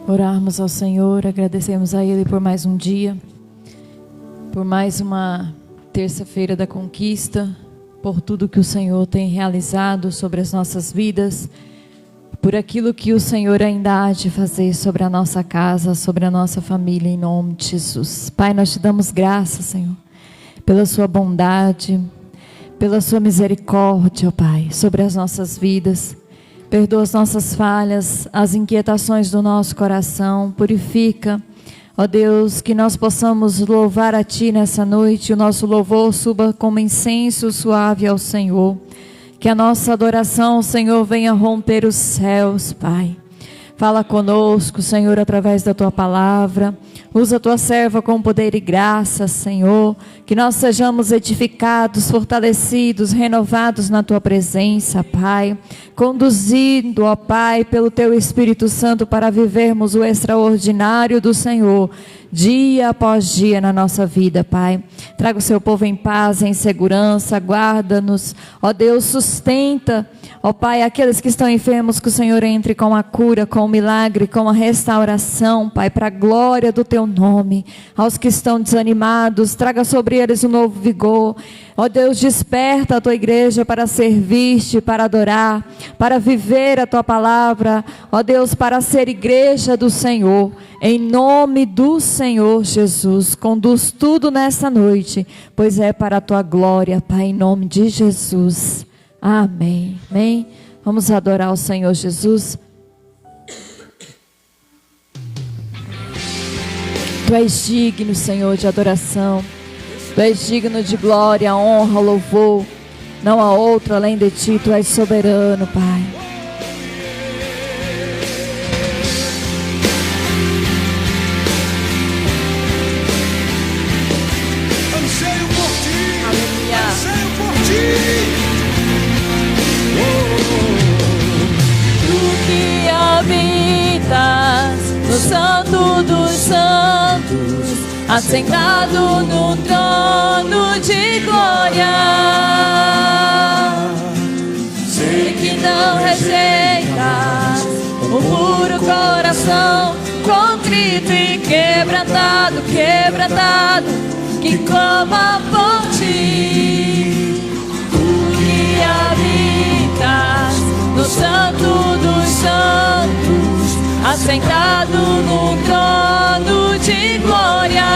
orarmos ao Senhor, agradecemos a Ele por mais um dia, por mais uma terça-feira da conquista, por tudo que o Senhor tem realizado sobre as nossas vidas, por aquilo que o Senhor ainda há de fazer sobre a nossa casa, sobre a nossa família, em nome de Jesus. Pai, nós te damos graças, Senhor, pela sua bondade, pela sua misericórdia, ó Pai, sobre as nossas vidas. Perdoa as nossas falhas, as inquietações do nosso coração, purifica, ó Deus, que nós possamos louvar a Ti nessa noite, o nosso louvor suba como incenso suave ao Senhor, que a nossa adoração, Senhor, venha romper os céus, Pai. Fala conosco, Senhor, através da Tua palavra. Usa a Tua serva com poder e graça, Senhor. Que nós sejamos edificados, fortalecidos, renovados na Tua presença, Pai. Conduzindo, ó Pai, pelo Teu Espírito Santo para vivermos o extraordinário do Senhor, dia após dia na nossa vida, Pai. Traga o Seu povo em paz, em segurança, guarda-nos, ó Deus, sustenta, ó Pai, aqueles que estão enfermos, que o Senhor entre com a cura, com o milagre, com a restauração, Pai, para a glória do Teu nome. Aos que estão desanimados, traga sobre eles um novo vigor. Ó Deus, desperta a Tua igreja para servir-te, para adorar, para viver a Tua palavra, ó Deus, para ser igreja do Senhor, em nome do Senhor Jesus. Conduz tudo nessa noite, pois é para a Tua glória, Pai, em nome de Jesus. Amém. Amém. Vamos adorar o Senhor Jesus. Tu és digno, Senhor, de adoração. Tu és digno de glória, honra, louvor. Não há outro além de Ti. Tu és soberano, Pai. Anseio por Ti. Aleluia. Anseio por Ti. Tu que habitas no Santo dos Santos, assentado no trono de glória, sei que não rejeitas o puro coração, contrito e quebrantado, quebrantado, que clama por Ti. Tu que habitas no Santo dos Santos, assentado no trono de glória,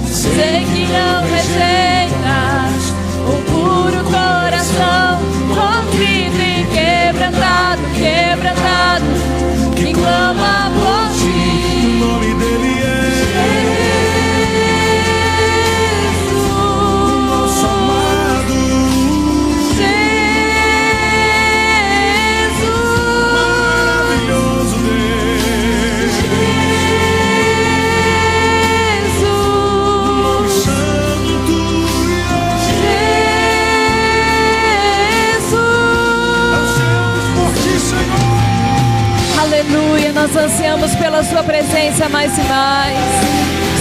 sei que não rejeitas o puro coração, contrito e quebrantado, quebrantado, que clama por Ti. O nome dEle é Jesus, nosso amado. Maravilhoso Deus. Santo ansiamos por Ti, Senhor. aleluia, nós ansiamos pela Sua presença mais e mais.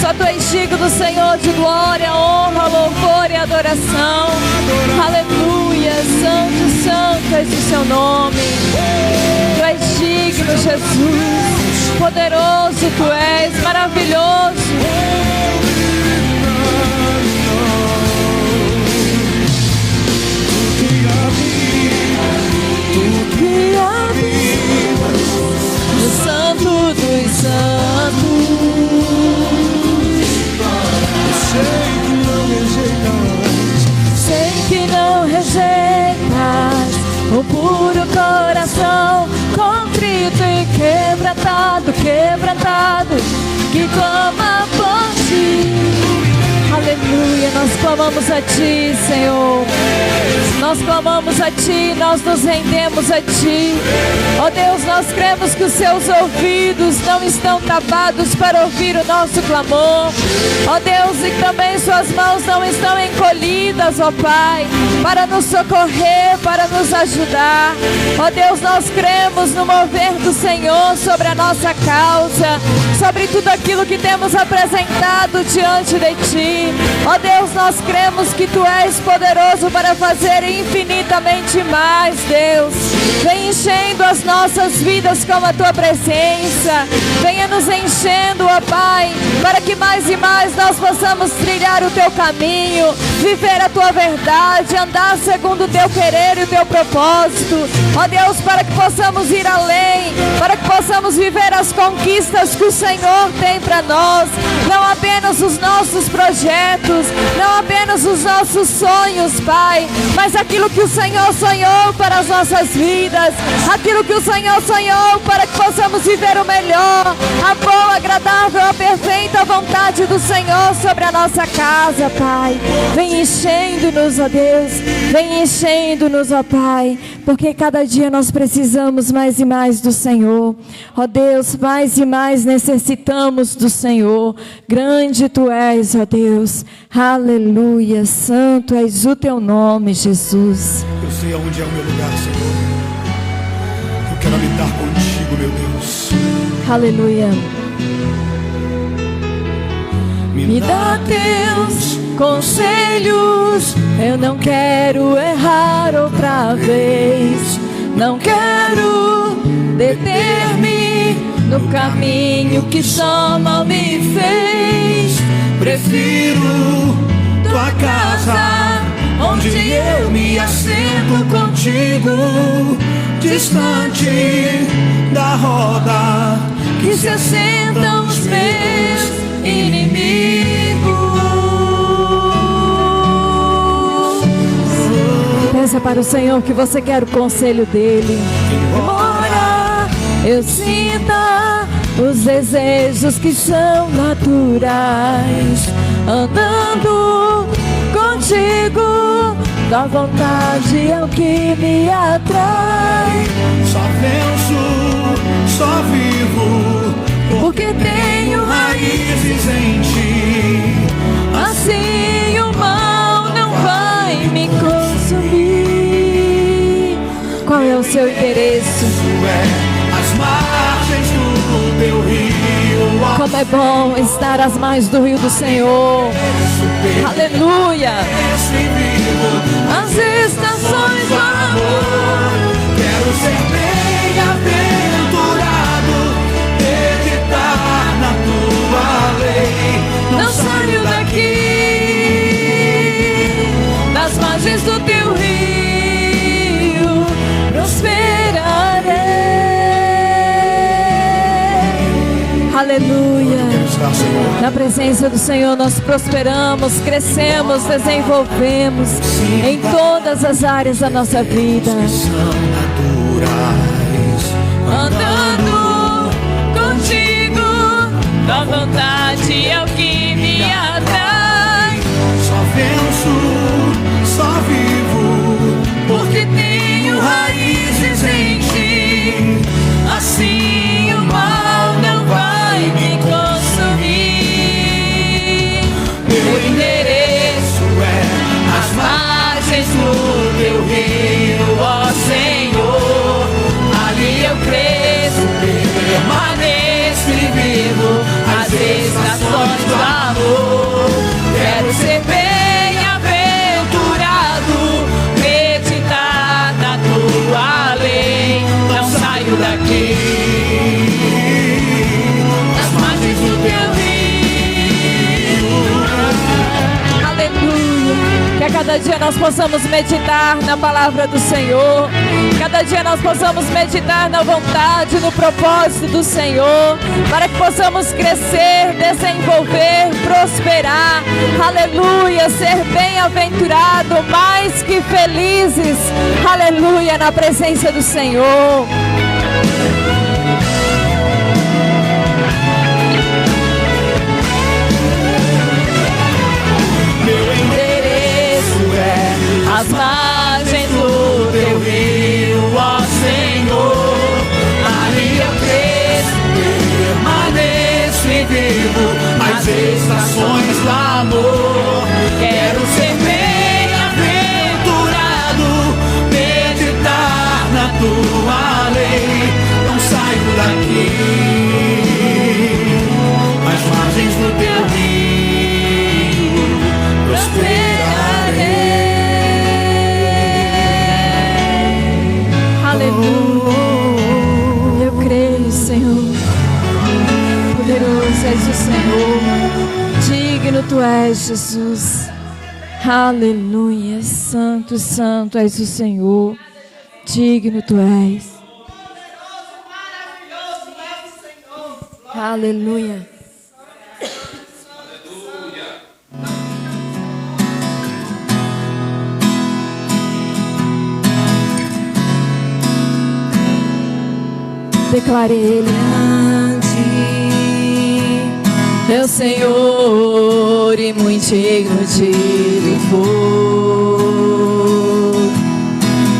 Só Tu és digno, Senhor, de glória, honra, louvor e adoração. Aleluia, santo, santo és o Seu nome. Tu és digno, Jesus, poderoso Tu és, maravilhoso. Tu que habitas no Santo dos Santos, sei que não rejeitas o puro coração, contrito e quebrantado, quebrantado, que clama por Ti. Aleluia, nós clamamos a Ti, Senhor. Nós clamamos a Ti, nós nos rendemos a Ti. Ó Deus, nós cremos que os Seus ouvidos não estão tapados para ouvir o nosso clamor. Ó Deus, e também Suas mãos não estão encolhidas, ó Pai, para nos socorrer, para nos ajudar. Ó Deus, nós cremos no mover do Senhor sobre a nossa causa, sobre tudo aquilo que temos apresentado diante de Ti. Ó Deus, nós cremos que Tu és poderoso para fazer infinitamente mais, Deus. Vem enchendo as nossas vidas com a tua presença. Venha nos enchendo, ó Pai, para que mais e mais nós possamos trilhar o teu caminho, viver a tua verdade, andar segundo o teu querer e o teu propósito. Ó Deus, para que possamos ir além, para que possamos viver as conquistas que o Senhor tem para nós. Não apenas os nossos projetos, não apenas os nossos sonhos, Pai, mas aquilo que o Senhor sonhou para as nossas vidas, aquilo que o Senhor sonhou para que possamos viver o melhor, a boa, agradável, a perfeita vontade do Senhor sobre a nossa casa, Pai. Vem enchendo-nos, ó Deus, vem enchendo-nos, ó Pai, porque cada dia nós precisamos mais e mais do Senhor. Ó Deus, mais e mais necessitamos do Senhor. Grande Tu és, ó Deus. Aleluia, santo és o Teu nome, Jesus. Eu sei aonde é o meu lugar, Senhor. Eu quero habitar contigo, meu Deus. Aleluia. Me dá teus conselhos, eu não quero errar outra vez. Não quero deter-me no caminho que só mal me fez. Prefiro tua casa, onde eu me assento contigo, distante da roda que se assentam os meus inimigos. Peça para o Senhor que você quer o conselho dele. Embora eu sinta os desejos que são naturais, andando contigo, tua vontade é o que me atrai. Só venço, só vivo, porque tenho raízes em ti. Assim o mal não vai me consumir. Qual é o seu endereço? As margens do teu rio. Como é bom estar às margens do rio do Senhor. Aleluia. As estações do amor. Quero ser bem-aventurado, meditar na tua lei. Não saio daqui das margens do teu rio, prosperarei. Aleluia. Na presença do Senhor nós prosperamos, crescemos, desenvolvemos em todas as áreas da nossa vida. Andando contigo, tua vontade é o que me atrai. Só venço, só vivo, porque tenho raízes em ti. Assim o mal não vai me consumir. Meu endereço é as margens do teu rio, ó Senhor. Ali eu cresço, permaneço e vivo as estações do amor. Quero ser bem-aventurado, meditar na tua lei. Não saio daqui das margens do teu rio. Aleluia. Que a cada dia nós possamos meditar na palavra do Senhor. Cada dia nós possamos meditar na vontade, no propósito do Senhor, para que possamos crescer, desenvolver, prosperar. Aleluia, ser bem-aventurado, mais que felizes. Aleluia, na presença do Senhor. meu endereço é As margens do teu rio, ó Senhor. Ali eu cresço, permaneço e vivo as estações do amor. quero ser Bem-aventurado, meditar na tua lei. és o Senhor. Digno tu és, Jesus. Aleluia. Santo, santo és o Senhor. Digno tu és. Aleluia. Declare Ele. É o Senhor e muito digno de louvor.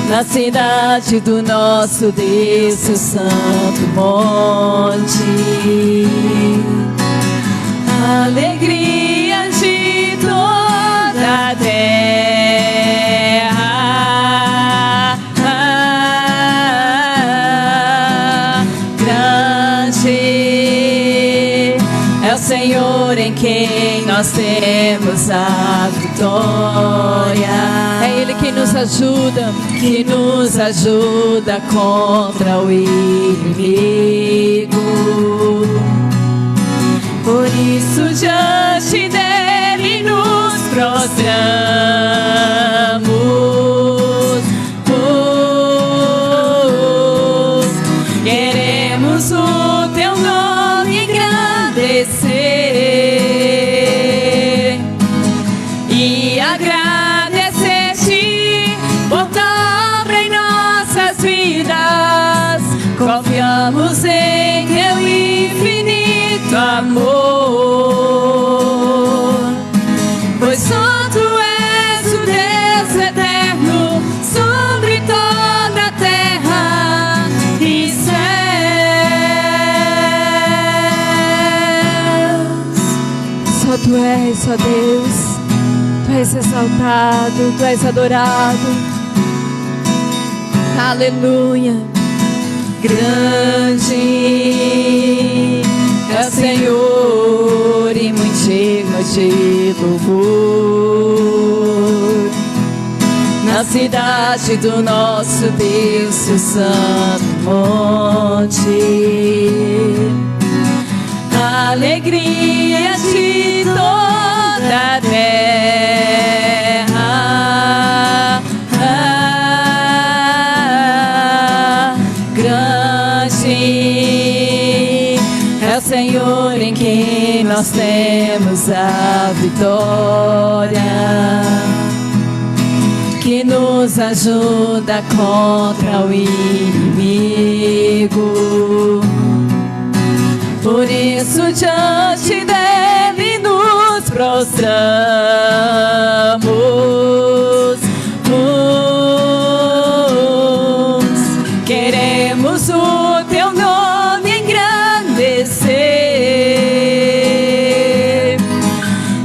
Na cidade do nosso Deus, seu santo monte. Alegria de toda a terra. Grande é o Senhor em quem nós temos a vitória. É Ele que nos ajuda. Que nos ajuda contra o inimigo. Por isso diante dele nos prostramos. Queremos o teu nome engrandecer e agradecer-te por tua obra em nossas vidas. Confiamos em teu infinito amor, pois só tu és o Deus eterno sobre toda a terra e céus. Só tu és, ó Deus. Tu és exaltado, tu és adorado. Aleluia. Grande é o Senhor e muito digno de louvor. Na cidade do nosso Deus, o santo monte. Alegria de toda a terra. Grande é o Senhor em quem nós temos a vitória, que nos ajuda contra o inimigo. Por isso diante dele nos prostramos. Queremos o teu nome engrandecer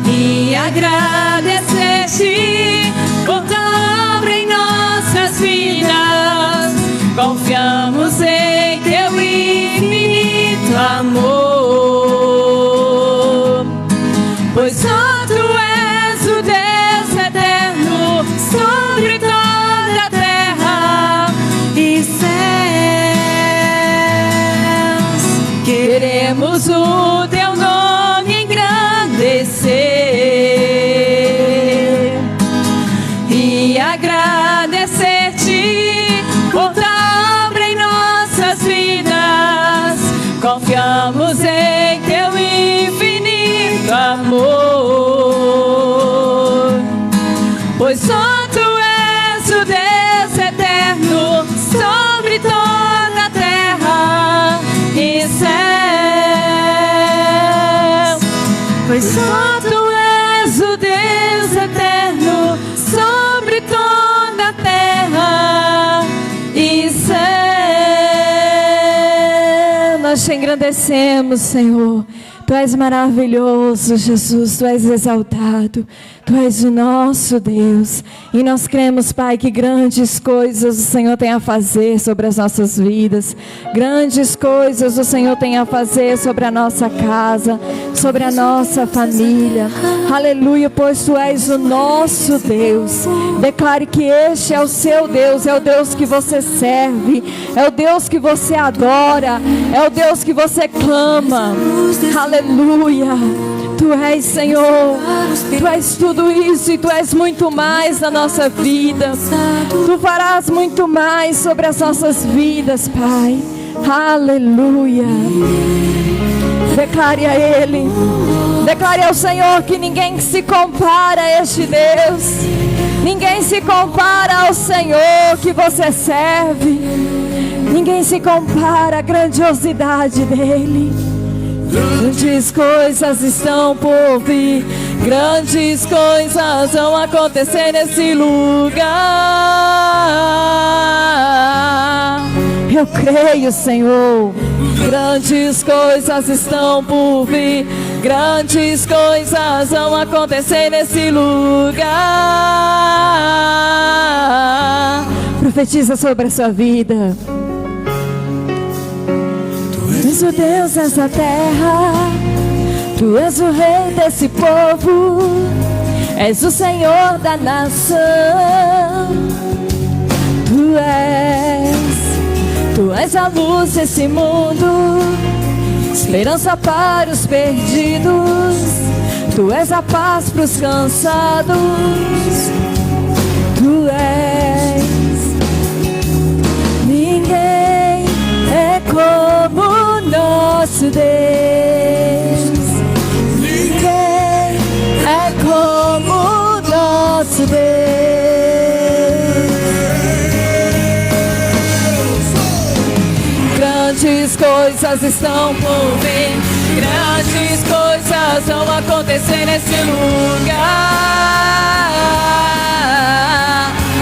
e agradecer-te por tua obra em nossas vidas. Confiamos em teu infinito amor, pois só tu és o Deus eterno sobre toda a terra e céus. Queremos o teu nome engrandecer e agradecer-te por tua obra em nossas vidas. Confiamos em teu infinito amor, pois só tu és o Deus eterno sobre toda a terra e céus. Pois só tu és o Deus eterno sobre toda a terra e céus. Nós te engrandecemos, Senhor. Tu és maravilhoso, Jesus. Tu és exaltado. Tu és o nosso Deus. E nós cremos, Pai, que grandes coisas o Senhor tem a fazer sobre as nossas vidas. Grandes coisas o Senhor tem a fazer sobre a nossa casa, sobre a nossa família. Aleluia, pois Tu és o nosso Deus. Declare que este é o seu Deus, é o Deus que você serve, é o Deus que você adora, é o Deus que você clama. Aleluia. Aleluia. Tu és, Senhor, Tu és tudo isso e Tu és muito mais na nossa vida. Tu farás muito mais sobre as nossas vidas, Pai. Aleluia. Declare a Ele, declare ao Senhor que ninguém se compara a este Deus. Ninguém se compara ao Senhor que você serve. Ninguém se compara à grandiosidade dEle. Grandes coisas estão por vir, grandes coisas vão acontecer nesse lugar. Eu creio, Senhor. Grandes coisas estão por vir, grandes coisas vão acontecer nesse lugar. Profetiza sobre a sua vida. Tu és o Deus dessa terra, Tu és o Rei desse povo, és o Senhor da nação. Tu és a luz desse mundo, esperança para os perdidos. Tu és a paz para os cansados. Tu és. Ninguém é como nosso Deus. Ninguém é como nosso Deus. Grandes coisas estão por vir, grandes coisas vão acontecer nesse lugar.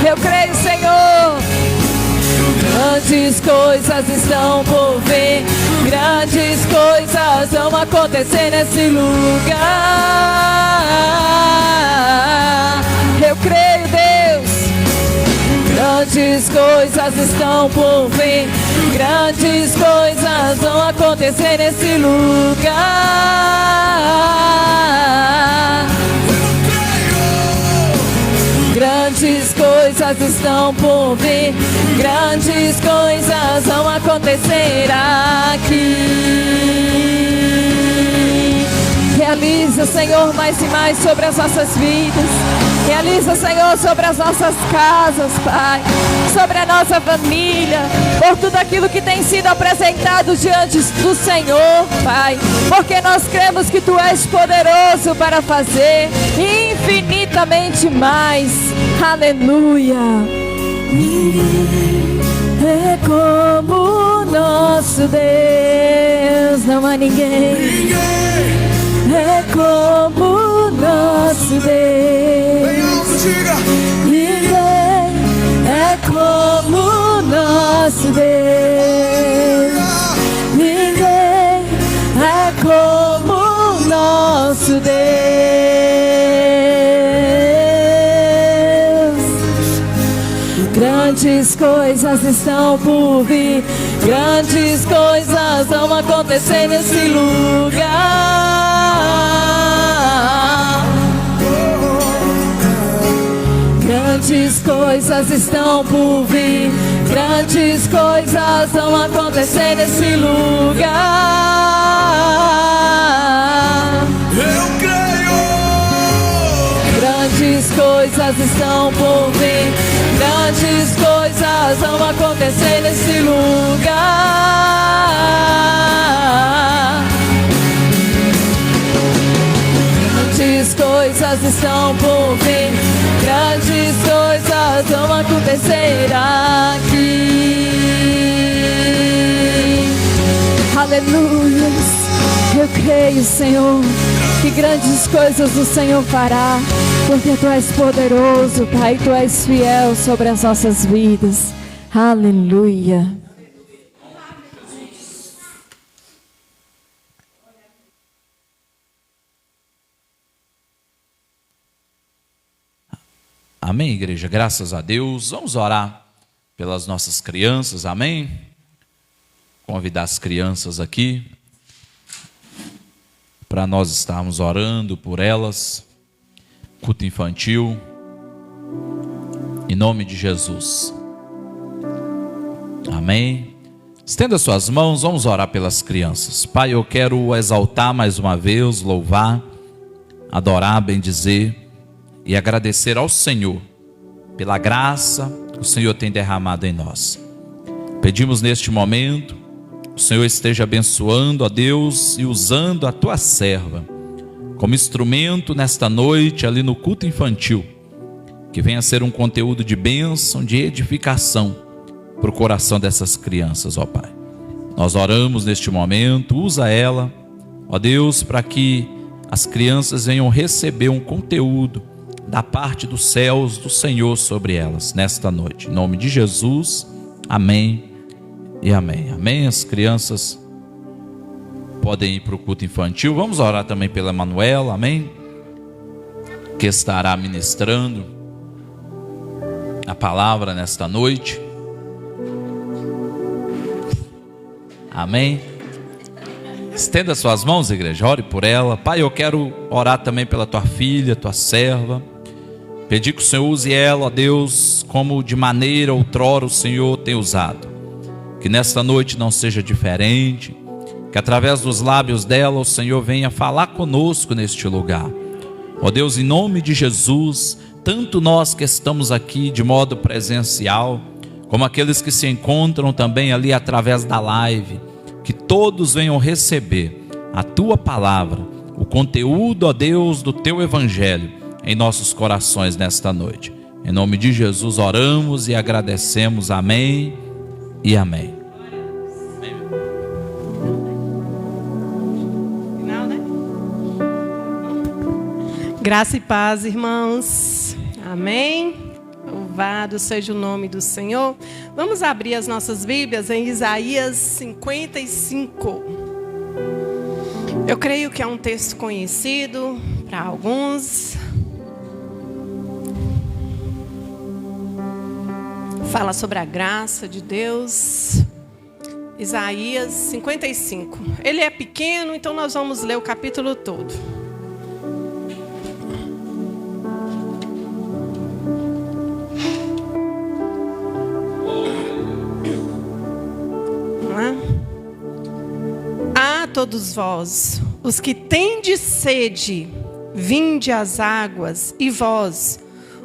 Eu creio, Senhor. Grandes coisas estão por vir, grandes coisas vão acontecer nesse lugar. Eu creio, Deus. Grandes coisas estão por vir, grandes coisas vão acontecer nesse lugar. Grandes coisas estão por vir, grandes coisas vão acontecer aqui. Realiza, Senhor, mais e mais sobre as nossas vidas. Realiza, Senhor, sobre as nossas casas, Pai, sobre a nossa família, por tudo aquilo que tem sido apresentado diante do Senhor, Pai, porque nós cremos que Tu és poderoso para fazer infinitamente mais. Aleluia. É como nosso Deus, não há ninguém. É como nosso Deus. Ninguém é como nosso Deus. Ninguém é como nosso Deus. Grandes coisas estão por vir, grandes coisas vão acontecer nesse lugar. Grandes coisas estão por vir, grandes coisas vão acontecer nesse lugar. Eu creio. Grandes coisas estão por vir, grandes coisas vão acontecer nesse lugar. Grandes coisas estão por vir, grandes coisas vão acontecer aqui. Aleluia. Eu creio, Senhor, que grandes coisas o Senhor fará, porque Tu és poderoso, Pai, Tu és fiel sobre as nossas vidas. Aleluia. Amém, igreja? Graças a Deus. Vamos orar pelas nossas crianças, amém? Convidar as crianças aqui para nós estarmos orando por elas. Culto infantil, em nome de Jesus. Amém? Estenda suas mãos, vamos orar pelas crianças. Pai, eu quero exaltar mais uma vez, louvar, adorar, bendizer e agradecer ao Senhor pela graça que o Senhor tem derramado em nós. Pedimos neste momento, o Senhor esteja abençoando a Deus e usando a tua serva como instrumento nesta noite ali no culto infantil, que venha ser um conteúdo de bênção, de edificação para o coração dessas crianças, ó Pai. Nós oramos neste momento, usa ela, ó Deus, para que as crianças venham receber um conteúdo da parte dos céus do Senhor sobre elas nesta noite. Em nome de Jesus, amém e amém. Amém. As crianças podem ir para o culto infantil. Vamos orar também pela Manuela, amém, que estará ministrando a palavra nesta noite. Amém. Estenda suas mãos, igreja, ore por ela. Pai, eu quero orar também pela tua filha, tua serva. Pedir que o Senhor use ela, ó Deus, como de maneira outrora o Senhor tem usado. Que nesta noite não seja diferente. Que através dos lábios dela o Senhor venha falar conosco neste lugar. Ó Deus, em nome de Jesus, tanto nós que estamos aqui de modo presencial, como aqueles que se encontram também ali através da live, que todos venham receber a tua palavra, o conteúdo, ó Deus, do teu evangelho em nossos corações nesta noite. Em nome de Jesus oramos e agradecemos. Amém e amém. Graça e paz, irmãos. Amém. Louvado seja o nome do Senhor. Vamos abrir as nossas Bíblias em Isaías 55. Eu creio que é um texto conhecido para alguns. Fala sobre a graça de Deus. Isaías 55. Ele é pequeno, então nós vamos ler o capítulo todo. Todos vós, os que tendes sede, vinde às águas, e vós,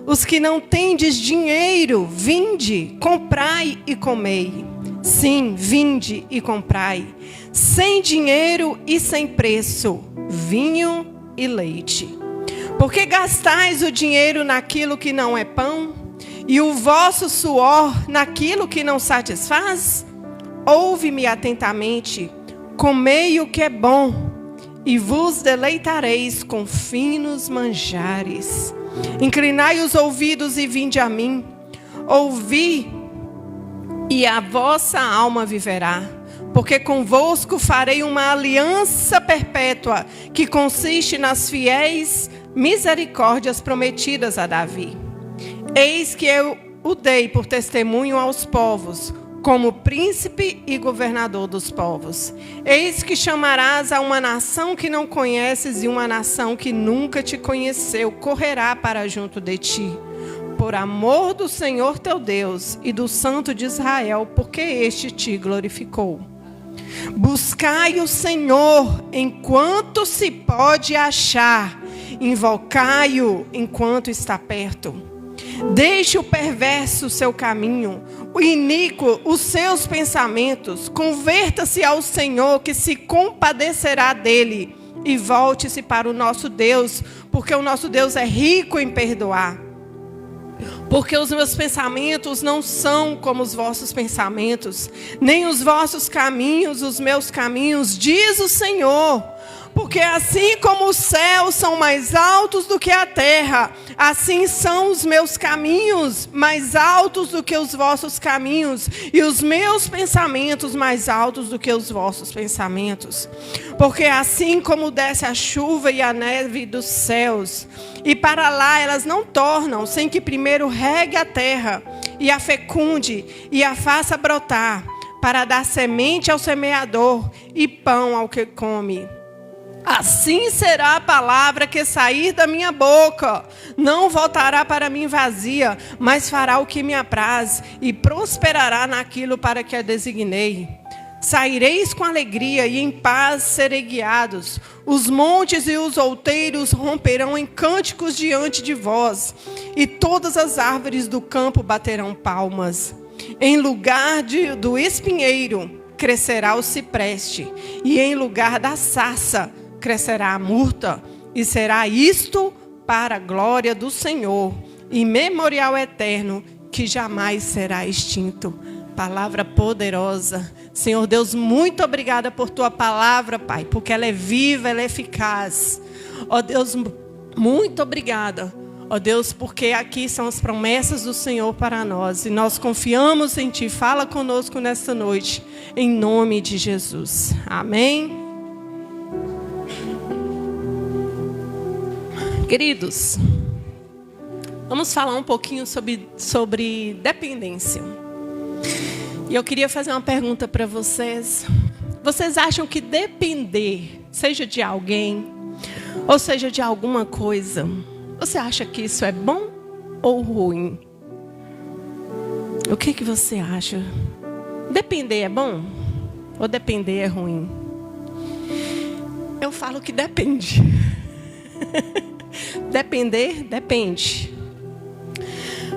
os que não tendes dinheiro, vinde, comprai e comei. Sim, vinde e comprai, sem dinheiro e sem preço, vinho e leite. Porque gastais o dinheiro naquilo que não é pão, e o vosso suor naquilo que não satisfaz? Ouve-me atentamente, comei o que é bom, e vos deleitareis com finos manjares. Inclinai os ouvidos e vinde a mim. Ouvi, e a vossa alma viverá. Porque convosco farei uma aliança perpétua, que consiste nas fiéis misericórdias prometidas a Davi. Eis que eu o dei por testemunho aos povos, como príncipe e governador dos povos. Eis que chamarás a uma nação que não conheces, e uma nação que nunca te conheceu correrá para junto de ti. Por amor do Senhor teu Deus e do Santo de Israel, porque este te glorificou. Buscai o Senhor enquanto se pode achar, invocai-o enquanto está perto. Deixe o perverso o seu caminho, o iníquo os seus pensamentos. Converta-se ao Senhor, que se compadecerá dele, e volte-se para o nosso Deus, porque o nosso Deus é rico em perdoar. Porque os meus pensamentos não são como os vossos pensamentos, nem os vossos caminhos os meus caminhos, diz o Senhor. Porque assim como os céus são mais altos do que a terra, assim são os meus caminhos mais altos do que os vossos caminhos, e os meus pensamentos mais altos do que os vossos pensamentos. Porque assim como desce a chuva e a neve dos céus, e para lá elas não tornam, sem que primeiro regue a terra, e a fecunde, e a faça brotar, para dar semente ao semeador, e pão ao que come. Assim será a palavra que sair da minha boca. Não voltará para mim vazia, mas fará o que me apraz, e prosperará naquilo para que a designei. Saireis com alegria e em paz serei guiados. Os montes e os outeiros romperão em cânticos diante de vós, e todas as árvores do campo baterão palmas. Em lugar do espinheiro crescerá o cipreste, e em lugar da sarça crescerá a murta, e será isto para a glória do Senhor, e memorial eterno que jamais será extinto. Palavra poderosa. Senhor Deus, muito obrigada por tua palavra, Pai, porque ela é viva, ela é eficaz. Ó Deus, muito obrigada. Ó Deus, porque aqui são as promessas do Senhor para nós, e nós confiamos em Ti. Fala conosco nesta noite, em nome de Jesus. Amém. Queridos, vamos falar um pouquinho sobre dependência. E eu queria fazer uma pergunta para vocês. Vocês acham que depender, seja de alguém, ou seja de alguma coisa, você acha que isso é bom ou ruim? O que você acha? Depender é bom ou depender é ruim? Eu falo que depende. Depender, depende.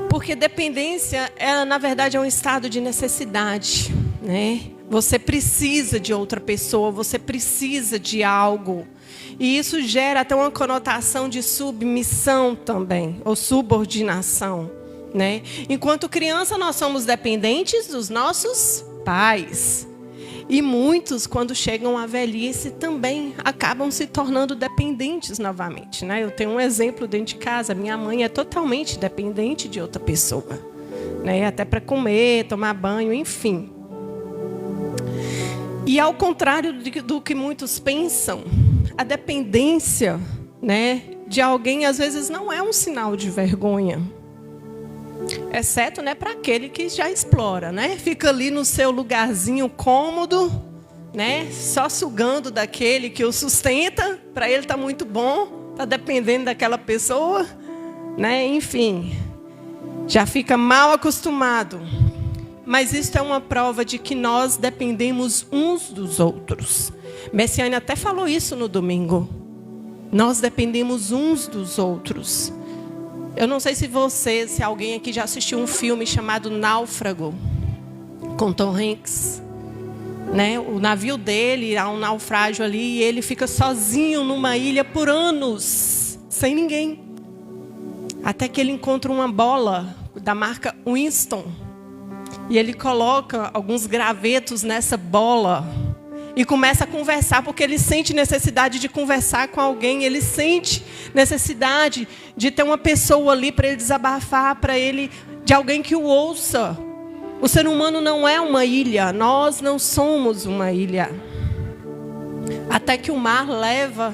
Porque dependência, ela, na verdade, é um estado de necessidade, né? Você precisa de outra pessoa, você precisa de algo. E isso gera até uma conotação de submissão também, ou subordinação, né? Enquanto criança, nós somos dependentes dos nossos pais. E muitos, quando chegam à velhice, também acabam se tornando dependentes novamente, né? Eu tenho um exemplo dentro de casa. Minha mãe é totalmente dependente de outra pessoa, né? Até para comer, tomar banho, enfim. E ao contrário do que muitos pensam, a dependência, né, de alguém, às vezes, não é um sinal de vergonha. Exceto, né, para aquele que já explora, né? Fica ali no seu lugarzinho cômodo, né? Só sugando daquele que o sustenta. Para ele está muito bom, está dependendo daquela pessoa, né? Enfim, já fica mal acostumado. Mas isso é uma prova de que nós dependemos uns dos outros. Messiane até falou isso no domingo. Nós dependemos uns dos outros. Eu não sei se alguém aqui já assistiu um filme chamado Náufrago, com Tom Hanks, né? O navio dele, há um naufrágio ali, e ele fica sozinho numa ilha por anos, sem ninguém. Até que ele encontra uma bola da marca Winston, e ele coloca alguns gravetos nessa bola, e começa a conversar, porque ele sente necessidade de conversar com alguém. Ele sente necessidade de ter uma pessoa ali para ele desabafar, para ele, de alguém que o ouça. O ser humano não é uma ilha. Nós não somos uma ilha. Até que o mar leva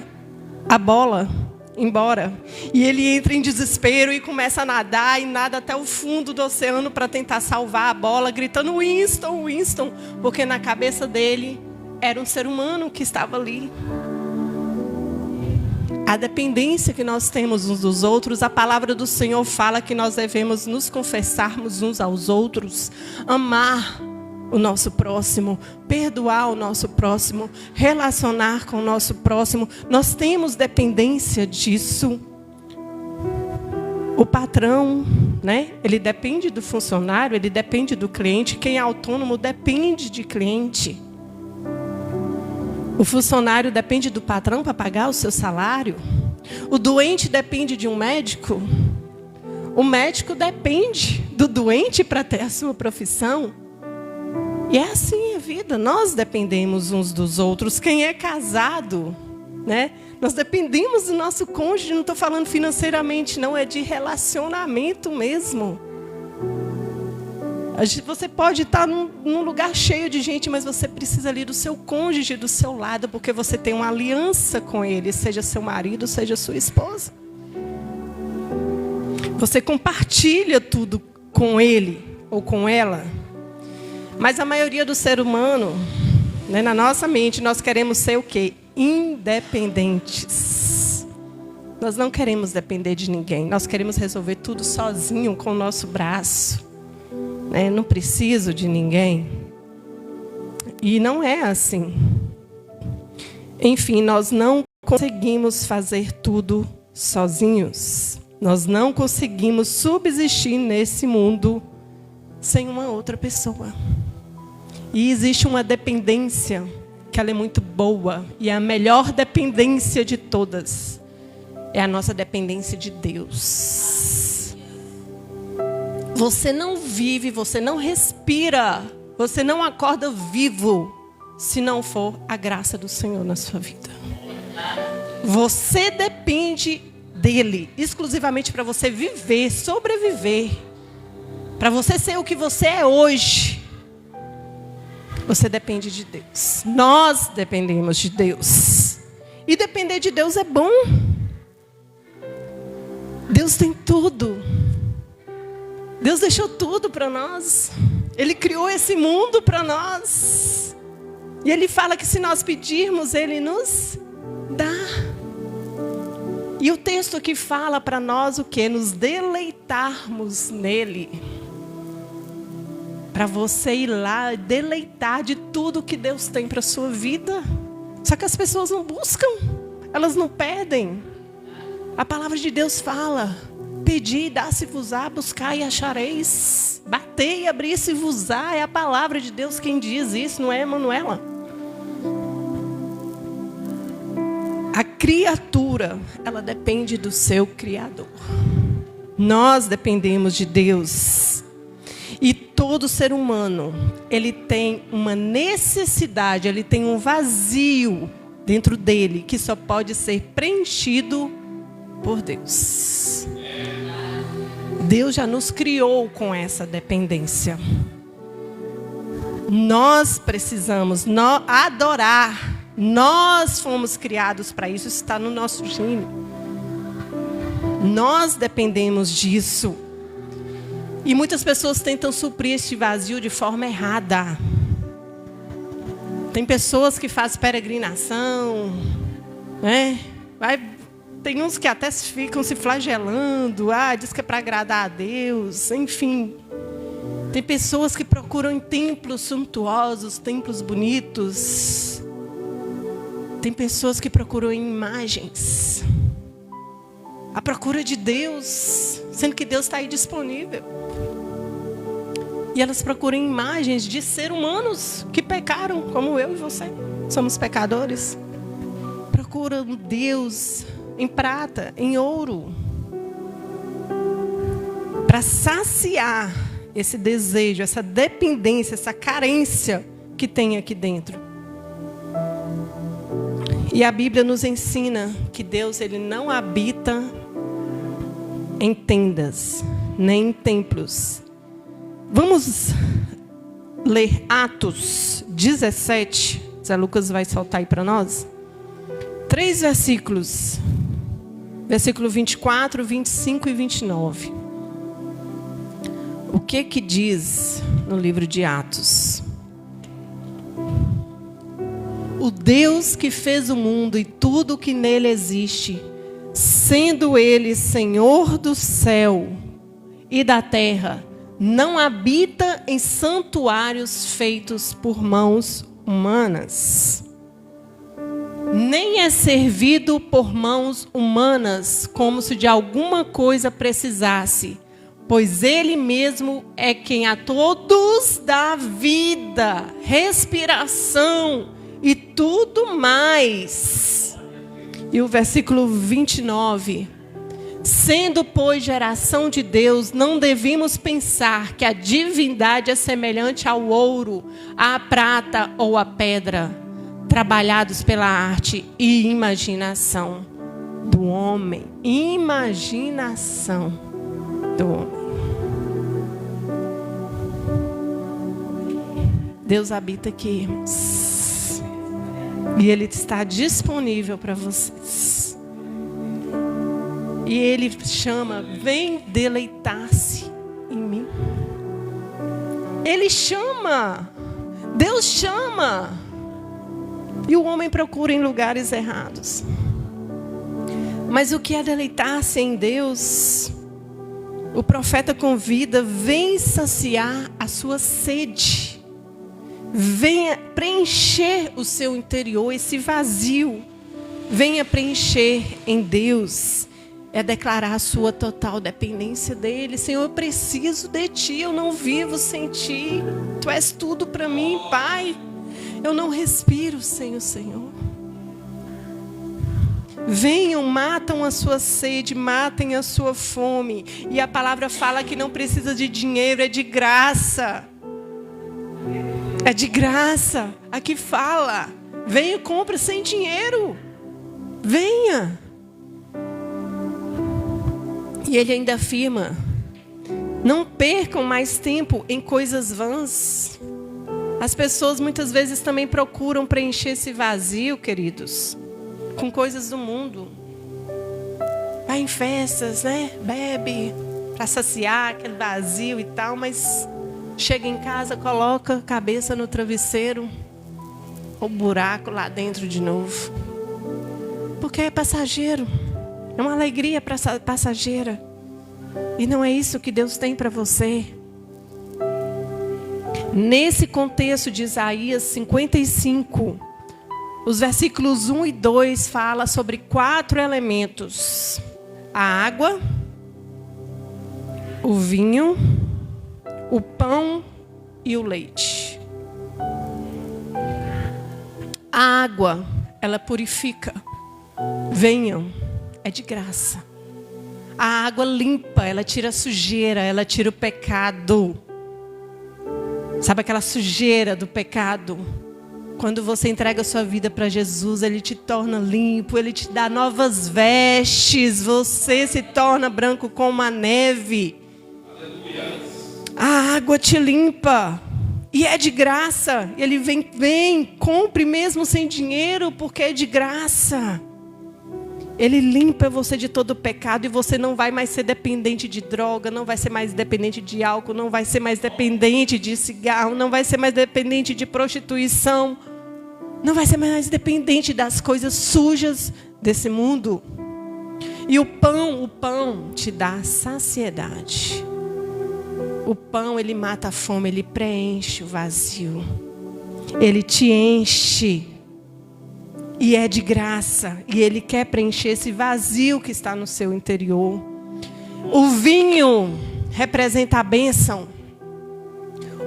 a bola embora. E ele entra em desespero e começa a nadar, e nada até o fundo do oceano para tentar salvar a bola, gritando Winston, Winston, porque na cabeça dele era um ser humano que estava ali. A dependência que nós temos uns dos outros, a palavra do Senhor fala que nós devemos nos confessarmos uns aos outros, amar o nosso próximo, perdoar o nosso próximo, relacionar com o nosso próximo. Nós temos dependência disso. O patrão, né? Ele depende do funcionário, ele depende do cliente. Quem é autônomo depende de cliente. O funcionário depende do patrão para pagar o seu salário. O doente depende de um médico. O médico depende do doente para ter a sua profissão. E é assim a vida. Nós dependemos uns dos outros. Quem é casado, né? Nós dependemos do nosso cônjuge. Não estou falando financeiramente, não. É de relacionamento mesmo. Você pode estar num lugar cheio de gente, mas você precisa ali do seu cônjuge do seu lado, porque você tem uma aliança com ele, seja seu marido, seja sua esposa. Você compartilha tudo com ele ou com ela. Mas a maioria do ser humano, né, na nossa mente, nós queremos ser o quê? Independentes. Nós não queremos depender de ninguém. Nós queremos resolver tudo sozinho, com o nosso braço. Não preciso de ninguém. E não é assim. Enfim, nós não conseguimos fazer tudo sozinhos. Nós não conseguimos subsistir nesse mundo sem uma outra pessoa. E existe uma dependência que ela é muito boa. E a melhor dependência de todas é a nossa dependência de Deus. Você não vive, você não respira, você não acorda vivo se não for a graça do Senhor na sua vida. Você depende dele exclusivamente para você viver, sobreviver, para você ser o que você é hoje. Você depende de Deus. Nós dependemos de Deus. E depender de Deus é bom. Deus tem tudo. Deus deixou tudo para nós. Ele criou esse mundo para nós. E Ele fala que se nós pedirmos, Ele nos dá. E o texto aqui fala para nós o quê? Nos deleitarmos nele. Para você ir lá deleitar de tudo que Deus tem para a sua vida. Só que as pessoas não buscam. Elas não pedem. A palavra de Deus fala: pedi, dá-se-vos-á, buscai e achareis. Batei e abri-se-vos-á. É a palavra de Deus quem diz isso, não é, Manuela? A criatura, ela depende do seu Criador. Nós dependemos de Deus. E todo ser humano, ele tem uma necessidade, ele tem um vazio dentro dele que só pode ser preenchido por Deus. Deus já nos criou com essa dependência. Nós precisamos adorar. Nós fomos criados para isso, isso está no nosso gene. Nós dependemos disso. E muitas pessoas tentam suprir este vazio de forma errada. Tem pessoas que fazem peregrinação, né? Tem uns que até ficam se flagelando, diz que é para agradar a Deus, enfim. Tem pessoas que procuram em templos suntuosos, templos bonitos. Tem pessoas que procuram em imagens. A procura de Deus, sendo que Deus está aí disponível. E elas procuram imagens de seres humanos que pecaram, como eu e você. Somos pecadores. Procuram Deus em prata, em ouro. Para saciar esse desejo, essa dependência, essa carência que tem aqui dentro. E a Bíblia nos ensina que Deus, Ele não habita em tendas, nem em templos. Vamos ler Atos 17. Zé Lucas vai soltar aí para nós. 3 versículos. Versículo 24, 25 e 29. O que diz no livro de Atos? O Deus que fez o mundo e tudo o que nele existe, sendo Ele Senhor do céu e da terra, não habita em santuários feitos por mãos humanas, nem é servido por mãos humanas como se de alguma coisa precisasse, pois Ele mesmo é quem a todos dá vida, respiração e tudo mais. E o versículo 29. Sendo, pois, geração de Deus, não devemos pensar que a divindade é semelhante ao ouro, à prata ou à pedra, trabalhados pela arte e imaginação do homem. Imaginação do homem. Deus habita aqui, irmãos. E Ele está disponível para vocês. E Ele chama: vem deleitar-se em mim. Ele chama. Deus chama. E o homem procura em lugares errados. Mas o que é deleitar-se em Deus? O profeta convida: vem saciar a sua sede. venha preencher o seu interior, esse vazio. Venha preencher em Deus. É declarar a sua total dependência dEle. Senhor, eu preciso de Ti, eu não vivo sem Ti. Tu és tudo para mim, Pai. Eu não respiro sem o Senhor. Venham, matam a sua sede, matem a sua fome. E a palavra fala que não precisa de dinheiro, é de graça. É de graça. Aqui fala, venha e compra sem dinheiro. Venha. E ele ainda afirma, não percam mais tempo em coisas vãs. As pessoas muitas vezes também procuram preencher esse vazio, queridos, com coisas do mundo. Vai em festas, né? Bebe para saciar aquele vazio e tal, mas chega em casa, coloca a cabeça no travesseiro, o buraco lá dentro de novo. Porque é passageiro. É uma alegria passageira. E não é isso que Deus tem para você. Nesse contexto de Isaías 55, os versículos 1 e 2 fala sobre 4 elementos: a água, o vinho, o pão e o leite. A água, ela purifica. Venham, é de graça. A água limpa, ela tira a sujeira, ela tira o pecado. Sabe aquela sujeira do pecado? Quando você entrega a sua vida para Jesus, Ele te torna limpo, Ele te dá novas vestes, você se torna branco como a neve. A água te limpa. E é de graça. Ele vem, compre mesmo sem dinheiro, porque é de graça. Ele limpa você de todo o pecado e você não vai mais ser dependente de droga, não vai ser mais dependente de álcool, não vai ser mais dependente de cigarro, não vai ser mais dependente de prostituição, não vai ser mais dependente das coisas sujas desse mundo. E o pão te dá saciedade. O pão, ele mata a fome, ele preenche o vazio. Ele te enche. E é de graça. E Ele quer preencher esse vazio que está no seu interior. O vinho representa a bênção.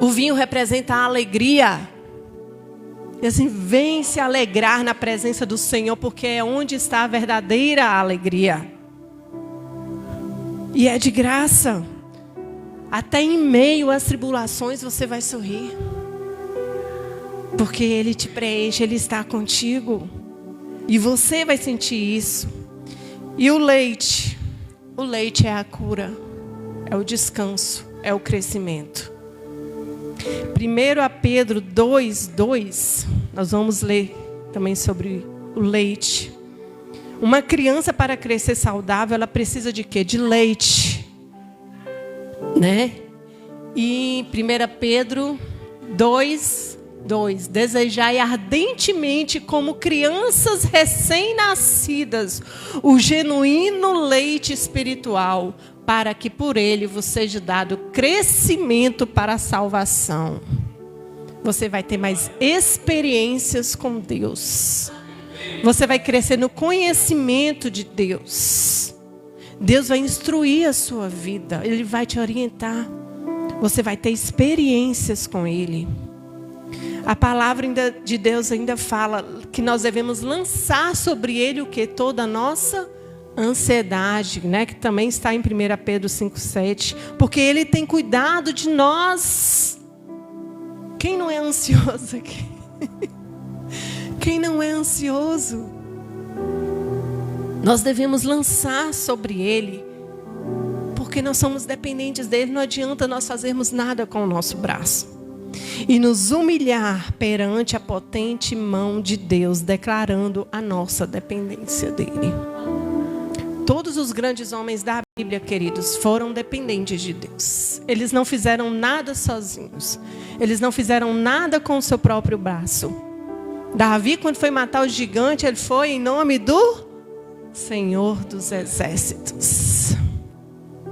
O vinho representa a alegria. E assim, vem se alegrar na presença do Senhor, porque é onde está a verdadeira alegria. E é de graça. Até em meio às tribulações você vai sorrir. Porque Ele te preenche, Ele está contigo. E você vai sentir isso. E o leite é a cura, é o descanso, é o crescimento. 1 Pedro 2:2, nós vamos ler também sobre o leite. Uma criança, para crescer saudável, ela precisa de quê? De leite, né? E 1 Pedro 2:2, desejai ardentemente como crianças recém-nascidas o genuíno leite espiritual, para que por ele vos seja dado crescimento para a salvação. Você vai ter mais experiências com Deus. Você vai crescer no conhecimento de Deus. Deus vai instruir a sua vida, Ele vai te orientar. Você vai ter experiências com Ele. A palavra de Deus ainda fala que nós devemos lançar sobre Ele o que? Toda a nossa ansiedade, né? Que também está em 1 Pedro 5:7. Porque Ele tem cuidado de nós. Quem não é ansioso aqui? Quem não é ansioso? Nós devemos lançar sobre Ele. Porque nós somos dependentes dEle. Não adianta nós fazermos nada com o nosso braço. E nos humilhar perante a potente mão de Deus, declarando a nossa dependência dEle. Todos os grandes homens da Bíblia, queridos, foram dependentes de Deus. Eles não fizeram nada sozinhos. Eles não fizeram nada com o seu próprio braço. Davi, quando foi matar o gigante, ele foi em nome do Senhor dos Exércitos.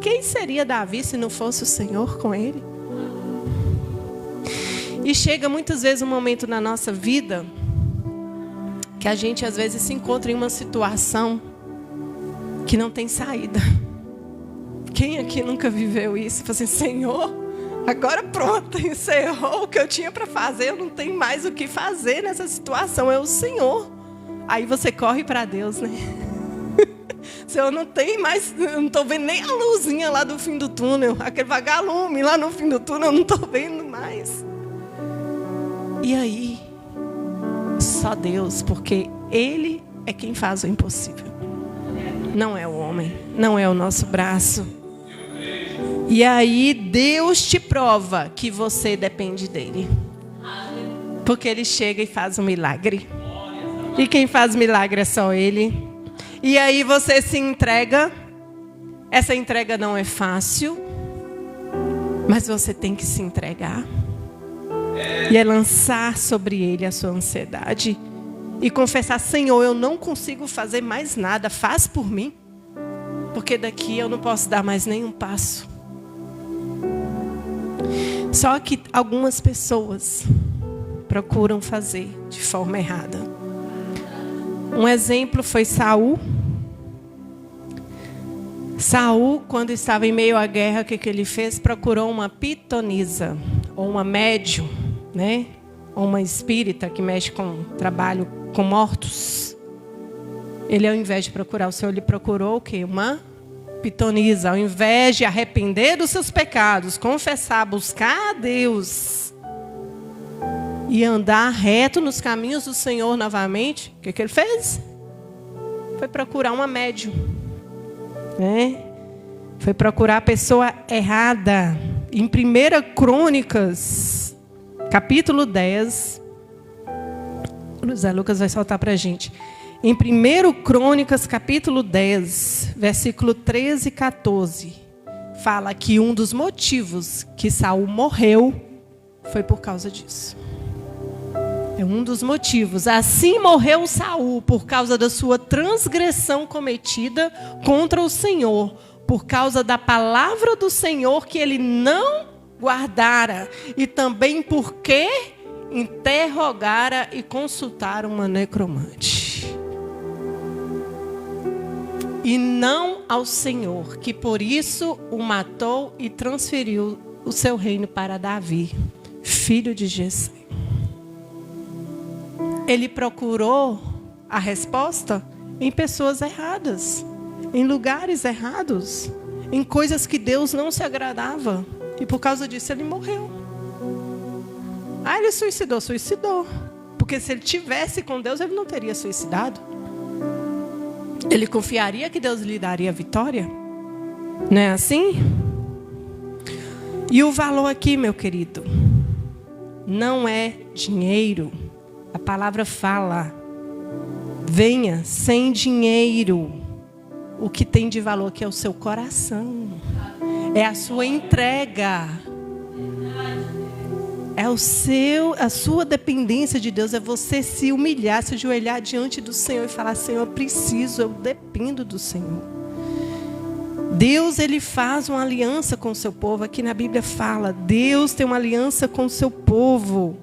Quem seria Davi se não fosse o Senhor com ele? E chega muitas vezes um momento na nossa vida que a gente às vezes se encontra em uma situação que não tem saída. Quem aqui nunca viveu isso? Fala assim, Senhor, agora pronto, encerrou o que eu tinha para fazer, eu não tenho mais o que fazer nessa situação, é o Senhor. Aí você corre para Deus, né? Senhor, não tem mais, eu não estou vendo nem a luzinha lá do fim do túnel, aquele vagalume lá no fim do túnel, eu não estou vendo mais. E aí, só Deus, porque Ele é quem faz o impossível. Não é o homem, não é o nosso braço. E aí Deus te prova que você depende dele. Porque Ele chega e faz um milagre. E quem faz milagre é só Ele. E aí você se entrega. Essa entrega não é fácil, mas você tem que se entregar. E é lançar sobre Ele a sua ansiedade. E confessar, Senhor, eu não consigo fazer mais nada. Faz por mim. Porque daqui eu não posso dar mais nenhum passo. Só que algumas pessoas procuram fazer de forma errada. Um exemplo foi Saul. Saul, quando estava em meio à guerra, o que ele fez? Procurou uma pitonisa, ou uma médium, né? Ou uma espírita que mexe com trabalho com mortos. Ele, ao invés de procurar o Senhor, ele procurou o quê? Uma pitonisa. Ao invés de arrepender dos seus pecados, confessar, buscar a Deus e andar reto nos caminhos do Senhor novamente, o que ele fez? Foi procurar uma médium, né? Foi procurar a pessoa errada. Em 1 Crônicas, capítulo 10, José Lucas vai soltar para a gente. Em 1 Crônicas, capítulo 10, versículo 13 e 14, fala que um dos motivos que Saul morreu foi por causa disso. É um dos motivos. Assim morreu Saul por causa da sua transgressão cometida contra o Senhor, por causa da palavra do Senhor que ele não guardara, e também porque interrogara e consultara uma necromante. E não ao Senhor, que por isso o matou e transferiu o seu reino para Davi, filho de Jessé. Ele procurou a resposta em pessoas erradas, em lugares errados, em coisas que Deus não se agradava. E por causa disso ele morreu. Ah, ele suicidou? Suicidou. Porque se ele tivesse com Deus, ele não teria suicidado. Ele confiaria que Deus lhe daria a vitória? Não é assim? E o valor aqui, meu querido, não é dinheiro. A palavra fala, venha sem dinheiro. O que tem de valor aqui é o seu coração. É a sua entrega. É a sua dependência de Deus. É você se humilhar, se ajoelhar diante do Senhor e falar, Senhor, eu preciso, eu dependo do Senhor. Deus, Ele faz uma aliança com o seu povo. Aqui na Bíblia fala, Deus tem uma aliança com o seu povo.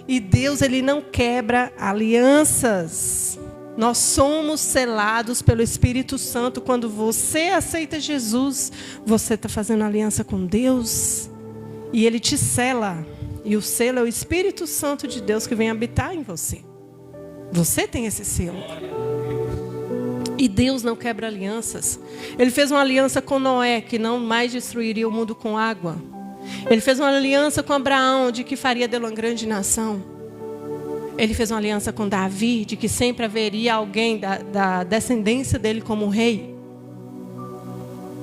E Deus, Ele não quebra alianças. Nós somos selados pelo Espírito Santo. Quando você aceita Jesus, você está fazendo aliança com Deus. E Ele te sela. E o selo é o Espírito Santo de Deus que vem habitar em você. Você tem esse selo. E Deus não quebra alianças. Ele fez uma aliança com Noé, que não mais destruiria o mundo com água. Ele fez uma aliança com Abraão, de que faria dele uma grande nação. Ele fez uma aliança com Davi, de que sempre haveria alguém da descendência dele como rei.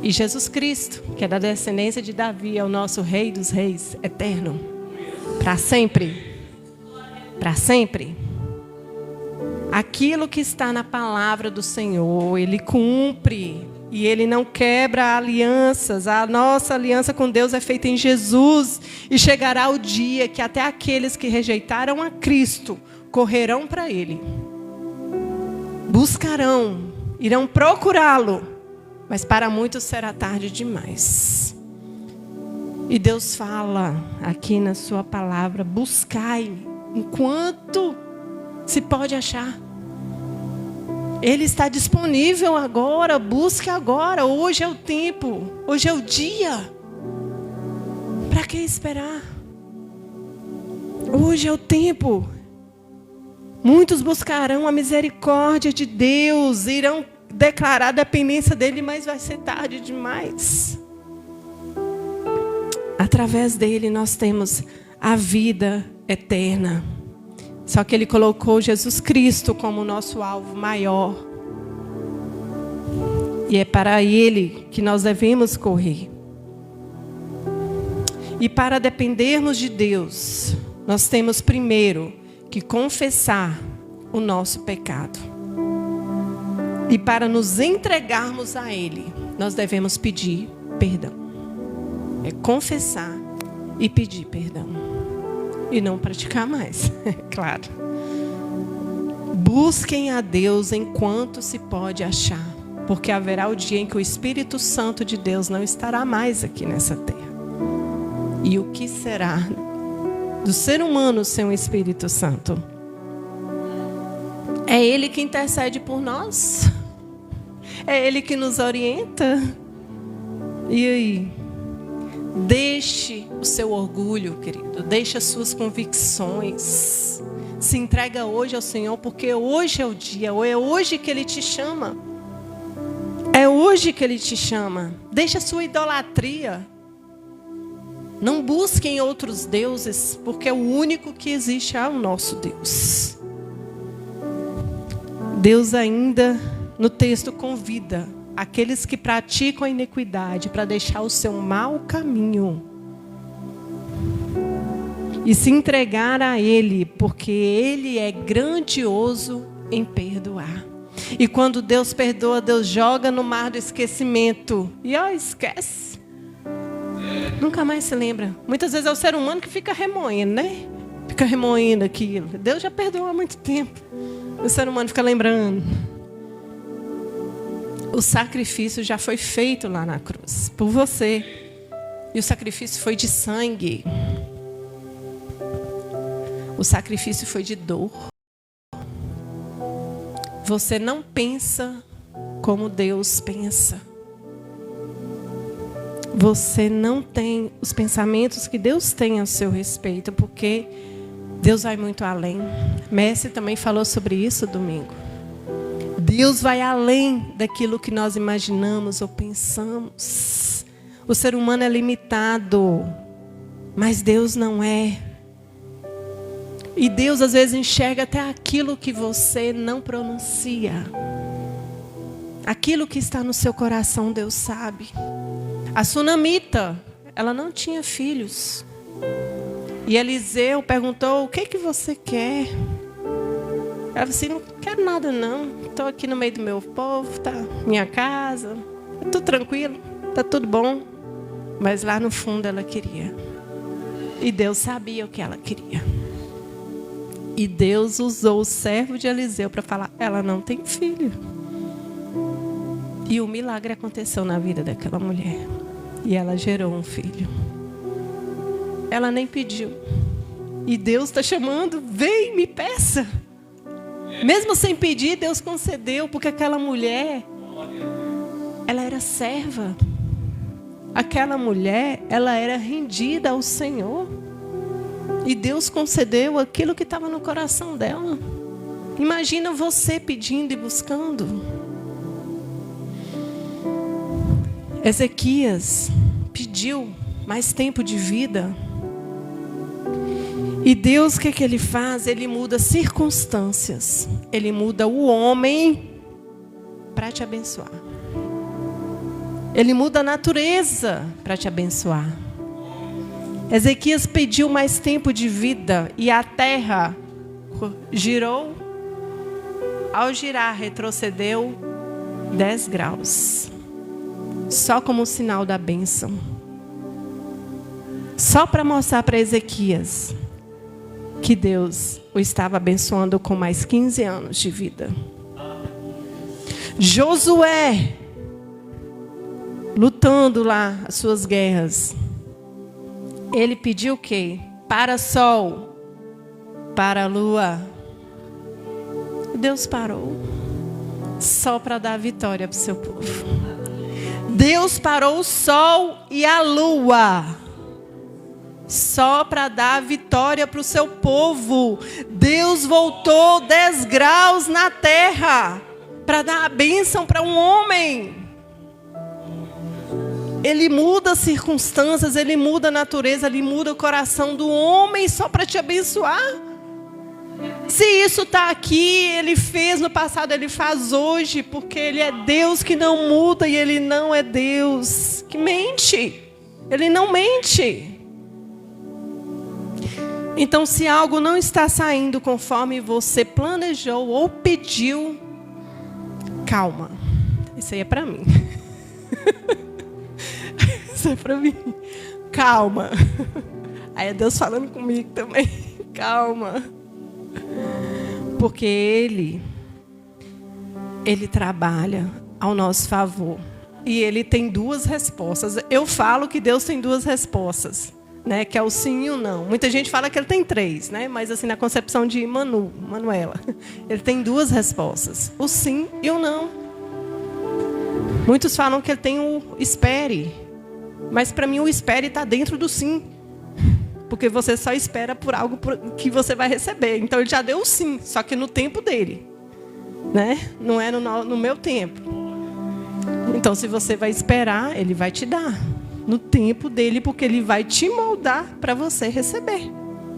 E Jesus Cristo, que é da descendência de Davi, é o nosso Rei dos Reis, eterno. Para sempre. Para sempre. Aquilo que está na palavra do Senhor, Ele cumpre. E Ele não quebra alianças. A nossa aliança com Deus é feita em Jesus. E chegará o dia que até aqueles que rejeitaram a Cristo correrão para Ele. Buscarão, irão procurá-lo. Mas para muitos será tarde demais. E Deus fala aqui na sua palavra: buscai enquanto se pode achar. Ele está disponível agora, busque agora. Hoje é o tempo, hoje é o dia. Para que esperar? Hoje é o tempo. Muitos buscarão a misericórdia de Deus, irão declarar a dependência dele, mas vai ser tarde demais. Através dele nós temos a vida eterna. Só que ele colocou Jesus Cristo como nosso alvo maior. E é para ele que nós devemos correr. E para dependermos de Deus, nós temos primeiro que confessar o nosso pecado. E para nos entregarmos a Ele, nós devemos pedir perdão. É confessar e pedir perdão. E não praticar mais, claro. Busquem a Deus enquanto se pode achar, porque haverá o dia em que o Espírito Santo de Deus não estará mais aqui nessa terra. E o que será do ser humano sem o Espírito Santo? É Ele que intercede por nós? É Ele que nos orienta? E aí? Deixe o seu orgulho, querido. Deixe as suas convicções. Se entrega hoje ao Senhor, porque hoje é o dia. É hoje que Ele te chama. É hoje que Ele te chama. Deixe a sua idolatria. Não busquem outros deuses, porque o único que existe é o nosso Deus. Deus ainda no texto convida aqueles que praticam a iniquidade para deixar o seu mau caminho e se entregar a Ele, porque Ele é grandioso em perdoar. E quando Deus perdoa, Deus joga no mar do esquecimento. E esquece. Nunca mais se lembra. Muitas vezes é o ser humano que fica remoendo, né? Fica remoendo aquilo. Deus já perdoou há muito tempo. O ser humano fica lembrando. O sacrifício já foi feito lá na cruz, por você. E o sacrifício foi de sangue. O sacrifício foi de dor. Você não pensa como Deus pensa. Você não tem os pensamentos que Deus tem a seu respeito, porque Deus vai muito além. Messi também falou sobre isso domingo. Deus vai além daquilo que nós imaginamos ou pensamos. O ser humano é limitado, mas Deus não é. E Deus às vezes enxerga até aquilo que você não pronuncia. Aquilo que está no seu coração, Deus sabe. A sunamita, ela não tinha filhos. E Eliseu perguntou: o que você quer? Ela disse: não quero nada não. Estou aqui no meio do meu povo, tá minha casa, tá tudo tranquilo, tá tudo bom. Mas lá no fundo ela queria. E Deus sabia o que ela queria. E Deus usou o servo de Eliseu para falar: ela não tem filho. E o milagre aconteceu na vida daquela mulher. E ela gerou um filho. Ela nem pediu. E Deus está chamando: vem, me peça. Mesmo sem pedir, Deus concedeu, porque aquela mulher, ela era serva. Aquela mulher, ela era rendida ao Senhor. E Deus concedeu aquilo que estava no coração dela. Imagina você pedindo e buscando. Ezequias pediu mais tempo de vida. E Deus, o que Ele faz? Ele muda circunstâncias. Ele muda o homem para te abençoar. Ele muda a natureza para te abençoar. Ezequias pediu mais tempo de vida e a terra girou. Ao girar, retrocedeu 10 graus. Só como um sinal da bênção. Só para mostrar para Ezequias que Deus o estava abençoando com mais 15 anos de vida. Josué, lutando lá as suas guerras. Ele pediu o quê? Para sol, para lua. Deus parou só para dar vitória para o seu povo. Deus parou o sol e a lua só para dar vitória para o seu povo. Deus voltou 10 graus na terra para dar a bênção para um homem. Ele muda as circunstâncias, Ele muda a natureza, Ele muda o coração do homem só para te abençoar. Se isso está aqui, Ele fez no passado, Ele faz hoje, porque Ele é Deus que não muda e Ele não é Deus que mente. Ele não mente. Então, se algo não está saindo conforme você planejou ou pediu, calma. Isso aí é para mim. Isso é para mim. Calma. Aí é Deus falando comigo também. Calma. Porque Ele trabalha ao nosso favor. E Ele tem 2 respostas. Eu falo que Deus tem 2 respostas, né? Que é o sim e o não. Muita gente fala que Ele tem 3, né? Mas assim, na concepção de Manuela, Ele tem 2 respostas. O sim e o não. Muitos falam que Ele tem o espere. Mas para mim o espere está dentro do sim. Porque você só espera por algo que você vai receber. Então Ele já deu o sim, só que no tempo dele, né? Não é no meu tempo. Então se você vai esperar, Ele vai te dar no tempo dele, porque Ele vai te moldar para você receber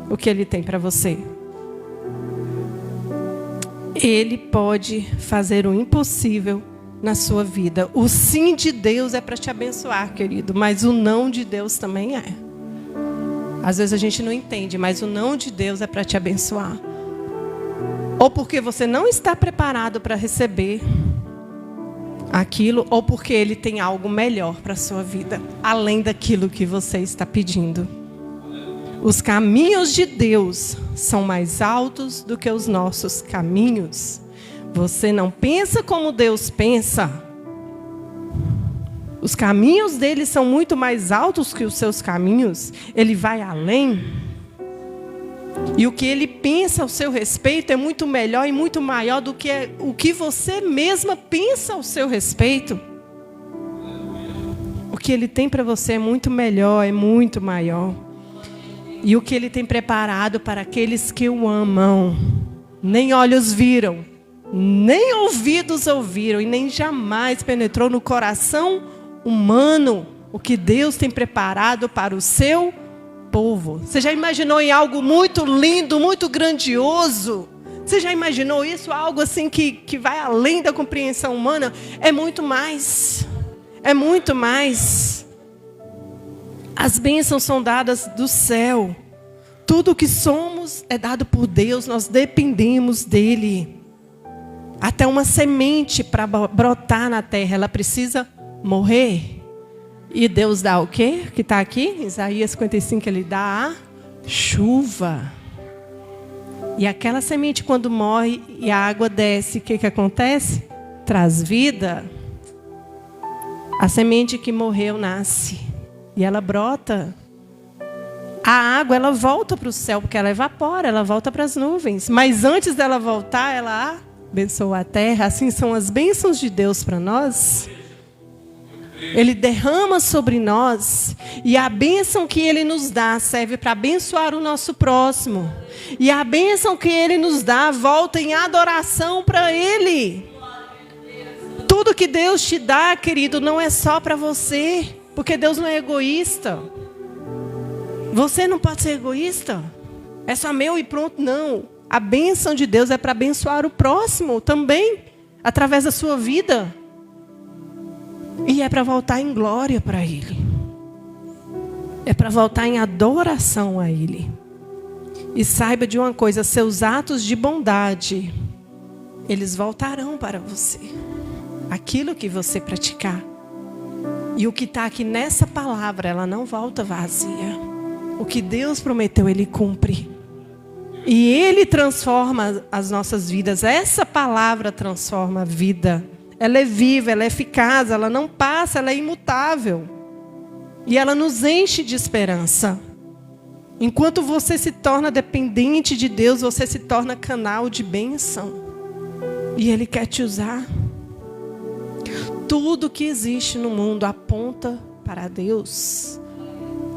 o que Ele tem para você. Ele pode fazer o impossível na sua vida. O sim de Deus é para te abençoar, querido, mas o não de Deus também é. Às vezes a gente não entende, mas o não de Deus é para te abençoar. Ou porque você não está preparado para receber aquilo, ou porque Ele tem algo melhor para a sua vida, além daquilo que você está pedindo. Os caminhos de Deus são mais altos do que os nossos caminhos. Você não pensa como Deus pensa. Os caminhos dele são muito mais altos que os seus caminhos. Ele vai além. E o que Ele pensa ao seu respeito é muito melhor e muito maior do que o que você mesma pensa ao seu respeito. O que Ele tem para você é muito melhor, é muito maior. E o que Ele tem preparado para aqueles que o amam, nem olhos viram, nem ouvidos ouviram, e nem jamais penetrou no coração humano o que Deus tem preparado para o seu povo. Você já imaginou em algo muito lindo, muito grandioso? Você já imaginou isso? Algo assim que vai além da compreensão humana? É muito mais. É muito mais. As bênçãos são dadas do céu. Tudo o que somos é dado por Deus. Nós dependemos dEle. Até uma semente para brotar na terra, ela precisa morrer. E Deus dá o quê? Que está aqui, Isaías 55, Ele dá a chuva. E aquela semente, quando morre e a água desce, o que acontece? Traz vida. A semente que morreu nasce. E ela brota. A água, ela volta para o céu, porque ela evapora, ela volta para as nuvens. Mas antes dela voltar, ela abençoa a terra. Assim são as bênçãos de Deus para nós. Ele derrama sobre nós. E a bênção que Ele nos dá serve para abençoar o nosso próximo. E a bênção que Ele nos dá volta em adoração para Ele. Tudo que Deus te dá, querido, não é só para você. Porque Deus não é egoísta. Você não pode ser egoísta. É só meu e pronto, não. A bênção de Deus é para abençoar o próximo também, através da sua vida. E é para voltar em glória para Ele. É para voltar em adoração a Ele. E saiba de uma coisa, seus atos de bondade, eles voltarão para você. Aquilo que você praticar. E o que está aqui nessa palavra, ela não volta vazia. O que Deus prometeu, Ele cumpre. E Ele transforma as nossas vidas. Essa palavra transforma a vida. Ela é viva, ela é eficaz, ela não passa, ela é imutável. E ela nos enche de esperança. Enquanto você se torna dependente de Deus, você se torna canal de bênção. E Ele quer te usar. Tudo que existe no mundo aponta para Deus.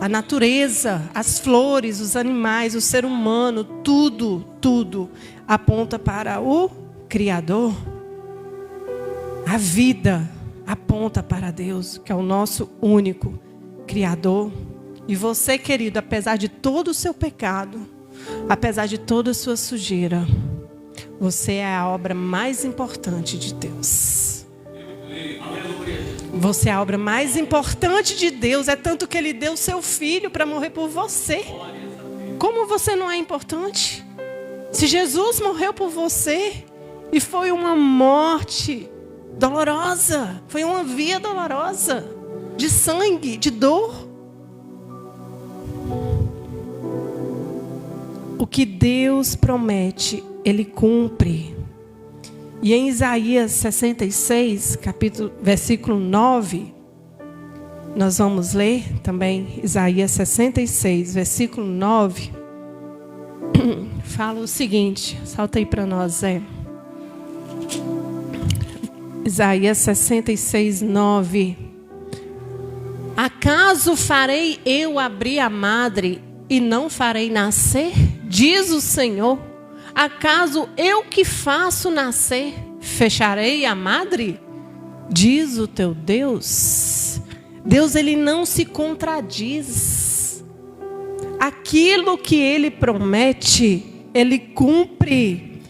A natureza, as flores, os animais, o ser humano, tudo aponta para o Criador. A vida aponta para Deus, que é o nosso único Criador. E você, querido, apesar de todo o seu pecado, apesar de toda a sua sujeira, você é a obra mais importante de Deus. Você é a obra mais importante de Deus. É tanto que Ele deu o seu filho para morrer por você. Como você não é importante? Se Jesus morreu por você e foi uma morte dolorosa, foi uma via dolorosa, de sangue, de dor. O que Deus promete, Ele cumpre. E em Isaías 66, versículo 9, nós vamos ler também Isaías 66, versículo 9. Fala o seguinte, salta aí para nós, Zé. Isaías 66, 9. Acaso farei eu abrir a madre e não farei nascer? Diz o Senhor. Acaso eu que faço nascer, fecharei a madre? Diz o teu Deus. Deus, Ele não se contradiz. Aquilo que Ele promete, Ele cumpre.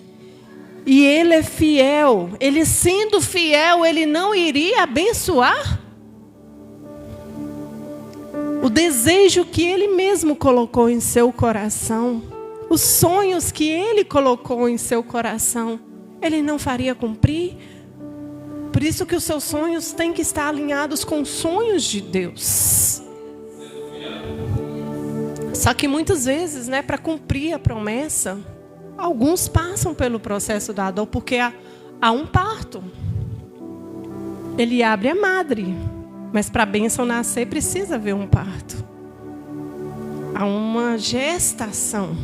E Ele é fiel. Ele sendo fiel, Ele não iria abençoar? O desejo que Ele mesmo colocou em seu coração, os sonhos que Ele colocou em seu coração, Ele não faria cumprir? Por isso que os seus sonhos têm que estar alinhados com os sonhos de Deus. Só que muitas vezes, para cumprir a promessa, alguns passam pelo processo da dor, porque há um parto. Ele abre a madre, mas para a bênção nascer precisa haver um parto. Há uma gestação.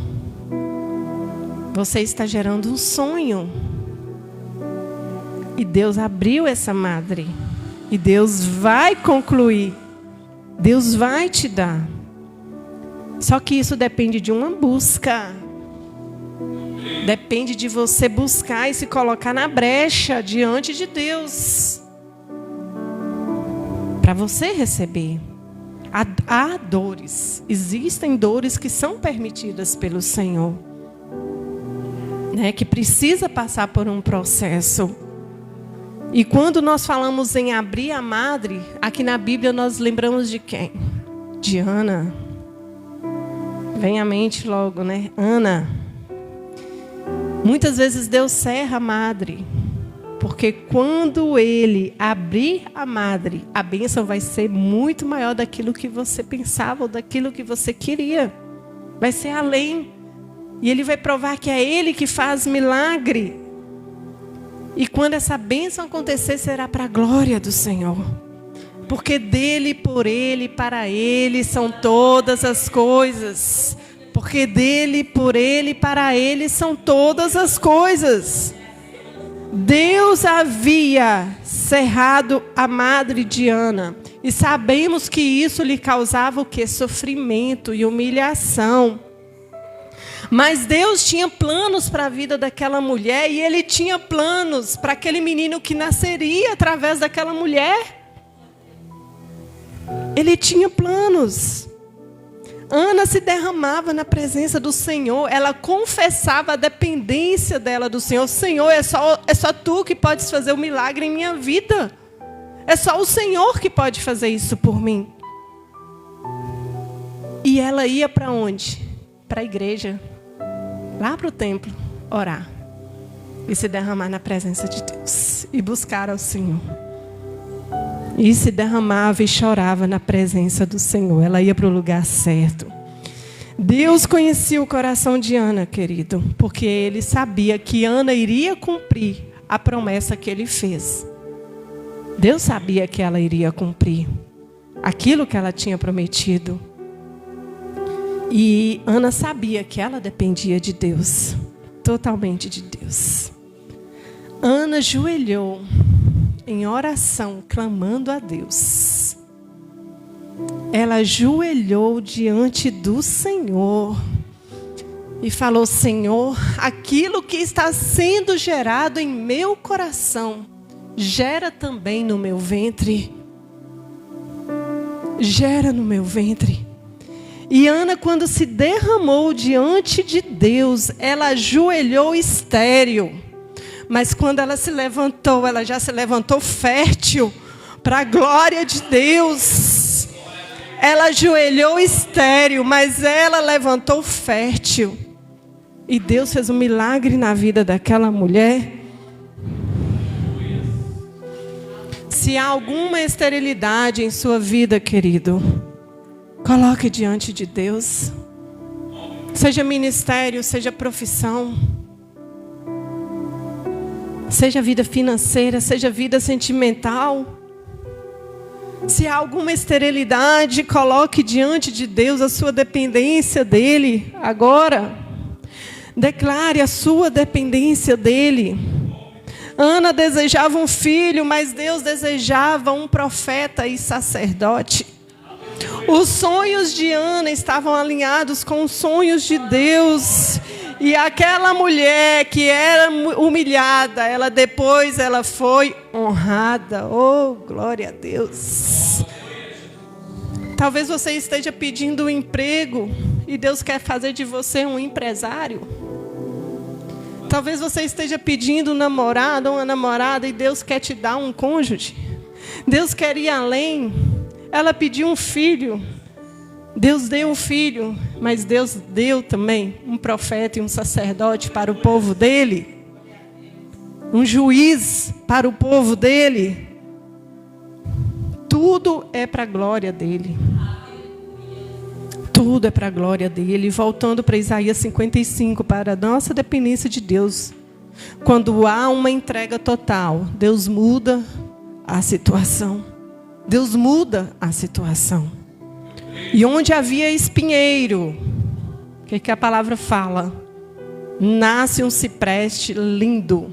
Você está gerando um sonho. E Deus abriu essa madre. E Deus vai concluir. Deus vai te dar. Só que isso depende de uma busca. Depende de você buscar e se colocar na brecha diante de Deus. Para você receber. Há dores. Existem dores que são permitidas pelo Senhor. Que precisa passar por um processo. E quando nós falamos em abrir a madre, aqui na Bíblia nós lembramos de quem? De Ana. Vem à mente logo, Ana. Muitas vezes Deus cerra a madre, porque quando Ele abrir a madre, a bênção vai ser muito maior daquilo que você pensava ou daquilo que você queria. Vai ser além. E Ele vai provar que é Ele que faz milagre. E quando essa bênção acontecer, será para a glória do Senhor. Porque dele, por Ele, para Ele são todas as coisas. Porque dele, por Ele, para Ele são todas as coisas. Deus havia cerrado a madre de Ana. E sabemos que isso lhe causava o quê? Sofrimento e humilhação. Mas Deus tinha planos para a vida daquela mulher. E Ele tinha planos para aquele menino que nasceria através daquela mulher. Ele tinha planos. Ana se derramava na presença do Senhor. Ela confessava a dependência dela do Senhor. Senhor, é só Tu que podes fazer o milagre em minha vida. É só o Senhor que pode fazer isso por mim. E ela ia para onde? Para a igreja. Lá para o templo. Orar. E se derramar na presença de Deus. E buscar ao Senhor. E se derramava e chorava na presença do Senhor. Ela ia para o lugar certo. Deus conhecia o coração de Ana, querido. Porque Ele sabia que Ana iria cumprir a promessa que Ele fez. Deus sabia que ela iria cumprir aquilo que ela tinha prometido. E Ana sabia que ela dependia de Deus, totalmente de Deus. Ana ajoelhou em oração, clamando a Deus. Ela ajoelhou diante do Senhor e falou: Senhor, aquilo que está sendo gerado em meu coração, gera também no meu ventre. Gera no meu ventre. E Ana, quando se derramou diante de Deus, ela ajoelhou estéril. Mas quando ela se levantou, ela já se levantou fértil para a glória de Deus. Ela ajoelhou estéril, mas ela levantou fértil. E Deus fez um milagre na vida daquela mulher. Se há alguma esterilidade em sua vida, querido, coloque diante de Deus. Seja ministério, seja profissão, seja vida financeira, seja vida sentimental. Se há alguma esterilidade, coloque diante de Deus a sua dependência dEle agora. Declare a sua dependência dEle. Ana desejava um filho, mas Deus desejava um profeta e sacerdote. Os sonhos de Ana estavam alinhados com os sonhos de Deus. E aquela mulher que era humilhada, depois ela foi honrada. Oh, glória a Deus. Talvez você esteja pedindo um emprego e Deus quer fazer de você um empresário. Talvez você esteja pedindo um namorado ou uma namorada e Deus quer te dar um cônjuge. Deus quer ir além. Ela pediu um filho. Deus deu um filho, mas Deus deu também um profeta e um sacerdote para o povo dele. Um juiz para o povo dele. Tudo é para a glória dele. Tudo é para a glória dele. Voltando para Isaías 55, para a nossa dependência de Deus. Quando há uma entrega total, Deus muda a situação. Deus muda a situação. E onde havia espinheiro, o que a palavra fala? Nasce um cipreste lindo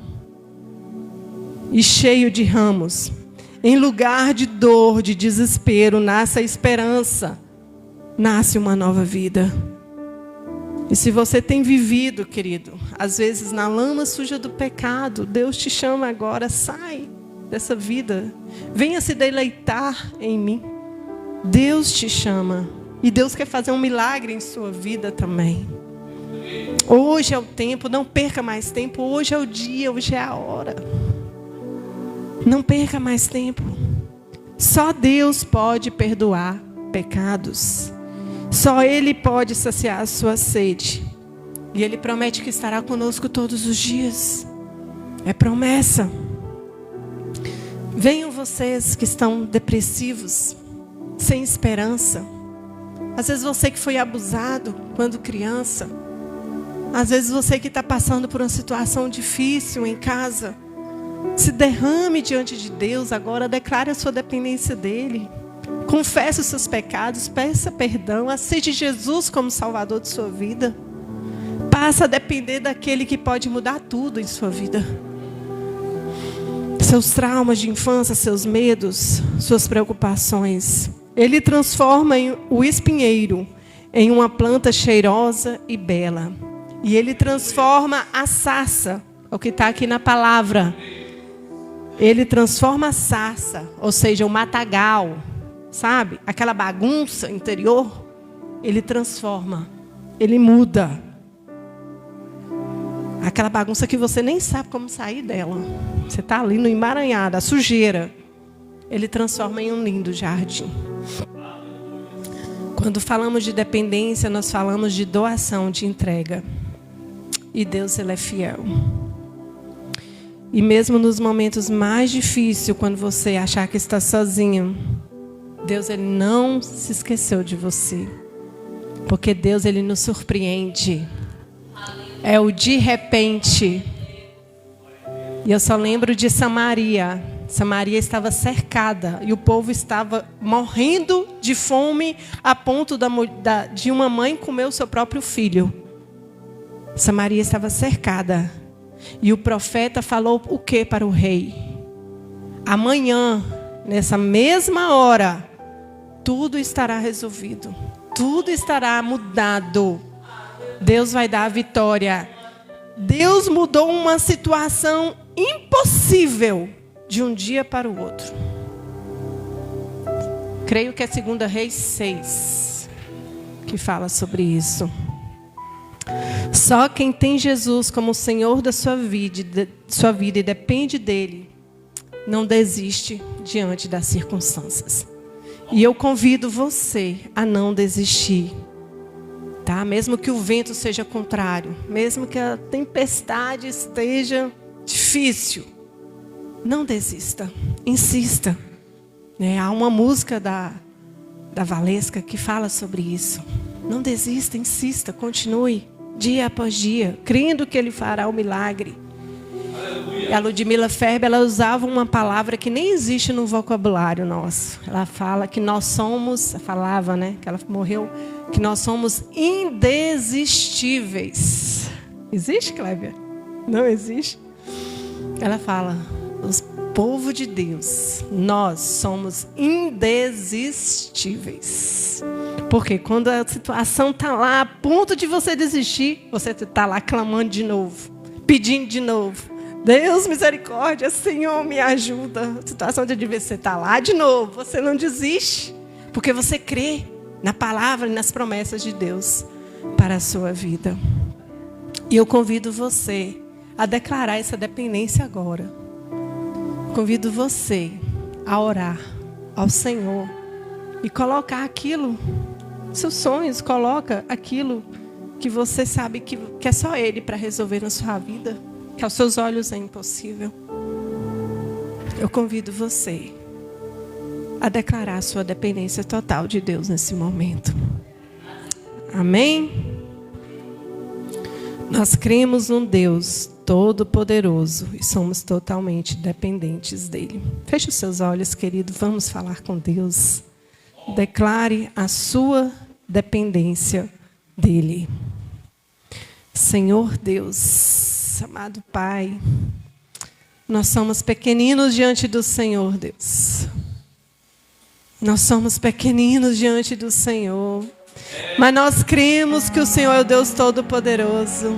e cheio de ramos. Em lugar de dor, de desespero, nasce a esperança. Nasce uma nova vida. E se você tem vivido, querido, às vezes na lama suja do pecado, Deus te chama agora, sai dessa vida. Venha se deleitar em mim. Deus te chama. E Deus quer fazer um milagre em sua vida também. Hoje é o tempo, não perca mais tempo. Hoje é o dia, hoje é a hora. Não perca mais tempo. Só Deus pode perdoar pecados. Só Ele pode saciar a sua sede. E Ele promete que estará conosco todos os dias. É promessa. Venham vocês que estão depressivos, sem esperança. Às vezes você que foi abusado quando criança. Às vezes você que está passando por uma situação difícil em casa. Se derrame diante de Deus agora. Declare a sua dependência dEle. Confesse os seus pecados. Peça perdão. Aceite Jesus como Salvador de sua vida. Passa a depender daquele que pode mudar tudo em sua vida. Seus traumas de infância, seus medos, suas preocupações. Ele transforma o espinheiro em uma planta cheirosa e bela. E Ele transforma a sarça, o que está aqui na palavra. Ele transforma a sarça, ou seja, o matagal, sabe? Aquela bagunça interior. Ele transforma, Ele muda. Aquela bagunça que você nem sabe como sair dela. Você está ali no emaranhado, a sujeira. Ele transforma em um lindo jardim. Quando falamos de dependência, nós falamos de doação, de entrega. E Deus, Ele é fiel. E mesmo nos momentos mais difíceis, quando você achar que está sozinho, Deus, Ele não se esqueceu de você. Porque Deus, Ele nos surpreende. É o de repente. E eu só lembro de Samaria. Samaria estava cercada e o povo estava morrendo de fome a ponto de uma mãe comer o seu próprio filho. Samaria estava cercada. E o profeta falou o que para o rei? Amanhã, nessa mesma hora, tudo estará resolvido. Tudo estará mudado. Deus vai dar a vitória. Deus mudou uma situação impossível de um dia para o outro. Creio que é 2 Reis 6 que fala sobre isso. Só quem tem Jesus como Senhor da sua vida e depende dele, não desiste diante das circunstâncias. E eu convido você a não desistir. Tá? Mesmo que o vento seja contrário, mesmo que a tempestade esteja difícil, não desista, insista. Há uma música da Valesca que fala sobre isso. Não desista, insista, continue, dia após dia, crendo que Ele fará o milagre. E a Ludmila Ferber, ela usava uma palavra que nem existe no vocabulário nosso. Ela fala que nós somos, falava, né, que ela morreu, que nós somos indesistíveis. Existe, Clébia? Não existe? Ela fala, os povo de Deus, nós somos indesistíveis. Porque quando a situação está lá a ponto de você desistir, você está lá clamando de novo, pedindo de novo. Deus, misericórdia, Senhor, me ajuda. A situação de você está lá de novo, você não desiste, porque você crê na palavra e nas promessas de Deus para a sua vida. E eu convido você a declarar essa dependência agora. Convido você a orar ao Senhor e colocar aquilo, seus sonhos, coloca aquilo que você sabe que é só Ele para resolver na sua vida, que aos seus olhos é impossível. Eu convido você a declarar a sua dependência total de Deus nesse momento. Amém? Nós cremos num Deus Todo-Poderoso e somos totalmente dependentes dEle. Feche os seus olhos, querido. Vamos falar com Deus. Declare a sua dependência dEle. Senhor Deus, amado Pai, nós somos pequeninos diante do Senhor, Deus. Nós somos pequeninos diante do Senhor. Mas nós cremos que o Senhor é o Deus Todo-Poderoso.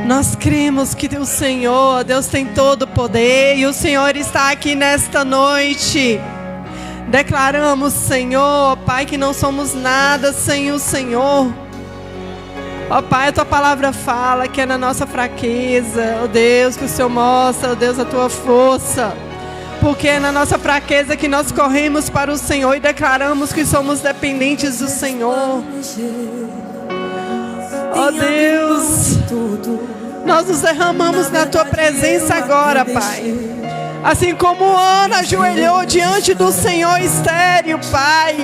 Nós cremos que o Senhor, Deus tem todo o poder. E o Senhor está aqui nesta noite. Declaramos, Senhor, Pai, que não somos nada sem o Senhor. Ó Pai, a Tua palavra fala que é na nossa fraqueza, ó Deus, que o Senhor mostra, ó Deus, a Tua força. Porque é na nossa fraqueza que nós corremos para o Senhor e declaramos que somos dependentes do Senhor. Ó Deus, nós nos derramamos na Tua presença agora, Pai. Assim como Ana ajoelhou diante do Senhor estéril, Pai,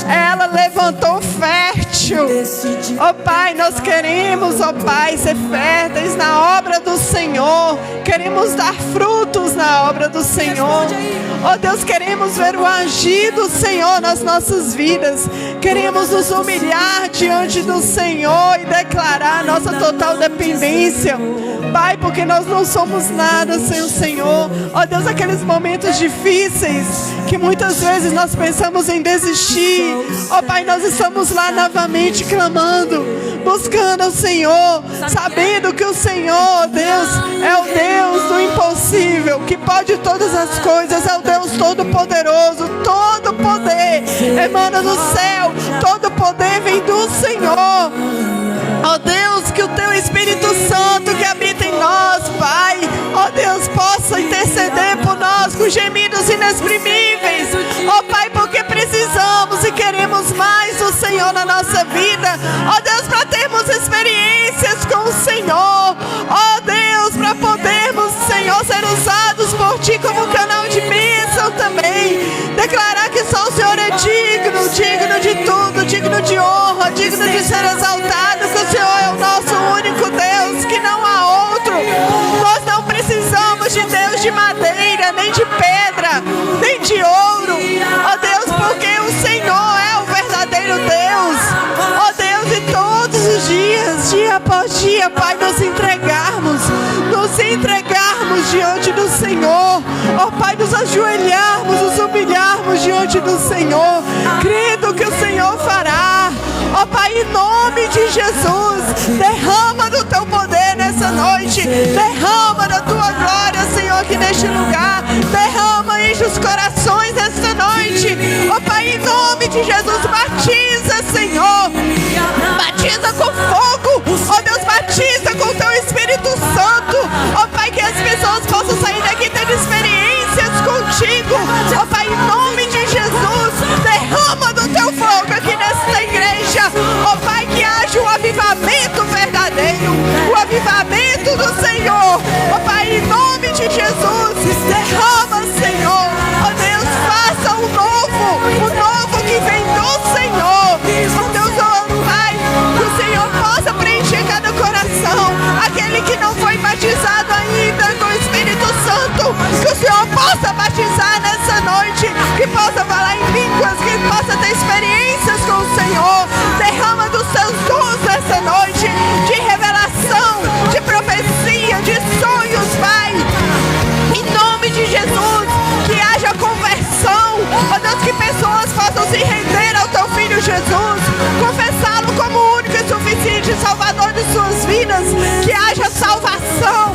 ela levantou fértil. Ó Pai, nós queremos, ó Pai, ser férteis na obra do Senhor. Queremos dar frutos na obra do Senhor. Ó Deus, queremos ver o agir do Senhor nas nossas vidas. Queremos nos humilhar diante do Senhor e declarar nossa total dependência, Pai, porque nós não somos nada sem o Senhor. Ó Deus, aqueles momentos difíceis que muitas vezes nós pensamos em desistir, ó Pai, nós estamos lá novamente clamando, buscando o Senhor, sabendo que o Senhor, Deus, é o Deus do impossível, que pode todas as coisas, é o Deus Todo-Poderoso. Todo poder emana do céu, todo poder vem do Senhor. Ó Deus, que o Teu Espírito Santo que habita em nós, Pai, ó Deus, possa interceder por nós com gemidos inexprimíveis. Ó Pai, porque precisamos e queremos mais do Senhor na nossa vida. Ó Deus, para termos experiências com o Senhor. Ó Deus, para podermos, Senhor, ser usados por Ti como canal de bênção também. Declarar que só o Senhor é digno, digno de tudo, digno de honra, digno de ser exaltado, que o Senhor é o nosso único Deus, que não há outro. Nós não precisamos de Deus de madeira, nem de pedra, nem de ouro. Ó Deus, dia, Pai, nos entregarmos diante do Senhor. Ó Pai, nos ajoelharmos, nos humilharmos diante do Senhor, crendo que o Senhor fará. Ó Pai, em nome de Jesus, derrama do teu poder nessa noite, derrama da tua glória, Senhor, aqui neste lugar, derrama, enche os corações nessa noite. Ó Pai, em nome de Jesus, batiza, Senhor, batiza com fogo, ó Deus, batiza com o teu Espírito Santo, ó Pai, que as pessoas possam sair daqui tendo experiências contigo. Ó Pai, em nome de Jesus, derrama do teu fogo aqui nesta igreja. Ó Pai, que haja um avivamento verdadeiro, o avivamento do Senhor. Ó Pai, em nome de Jesus, derrama, Senhor. Ó Deus, faça o novo que vem do Senhor. Ó Deus, ó Pai, que o Senhor possa preencher cada coração, aquele que não foi batizado ainda com o Espírito Santo, que o Senhor possa batizar nessa noite, que possa falar em línguas, que possa ter experiências com o Senhor. Derrama dos seus dons nessa noite, de revelação, de profecia, de sonhos, Pai, em nome de Jesus, que haja conversão, ó Deus, que pessoas possam se render ao teu Filho Jesus, confessá-lo como o único e suficiente Salvador de suas vidas, que haja salvação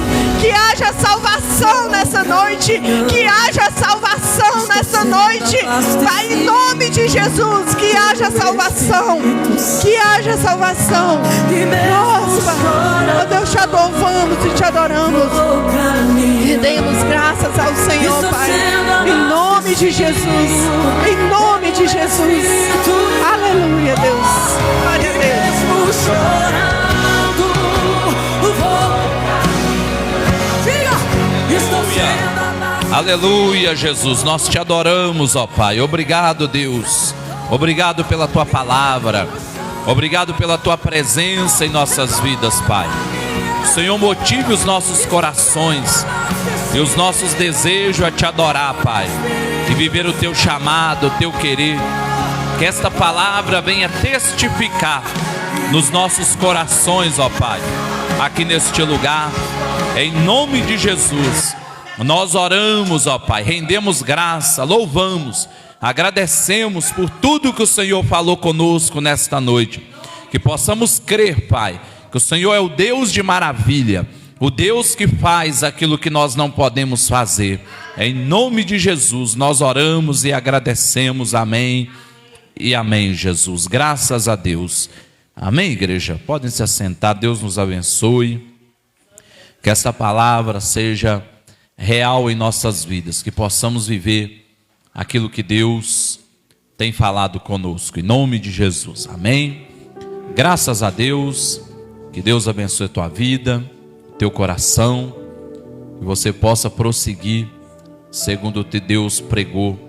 nessa noite, que haja salvação nessa noite, Pai, em nome de Jesus, que haja salvação, nossa, ó Deus, te louvamos e te adoramos, rendemos graças ao Senhor, Pai, em nome de Jesus, aleluia, Deus, glória a Deus. Aleluia, Jesus, nós te adoramos, ó Pai. Obrigado, Deus. Obrigado pela tua palavra. Obrigado pela tua presença em nossas vidas, Pai. O Senhor motive os nossos corações e os nossos desejos a te adorar, Pai, e viver o teu chamado, o teu querer. Que esta palavra venha testificar nos nossos corações, ó Pai, aqui neste lugar, em nome de Jesus. Nós oramos, ó Pai, rendemos graça, louvamos, agradecemos por tudo que o Senhor falou conosco nesta noite. Que possamos crer, Pai, que o Senhor é o Deus de maravilha, o Deus que faz aquilo que nós não podemos fazer. Em nome de Jesus nós oramos e agradecemos, amém e amém, Jesus. Graças a Deus. Amém, igreja? Podem se assentar, Deus nos abençoe. Que esta palavra seja real em nossas vidas, que possamos viver aquilo que Deus tem falado conosco, em nome de Jesus, amém? Graças a Deus, que Deus abençoe a tua vida, teu coração, que você possa prosseguir segundo o que Deus pregou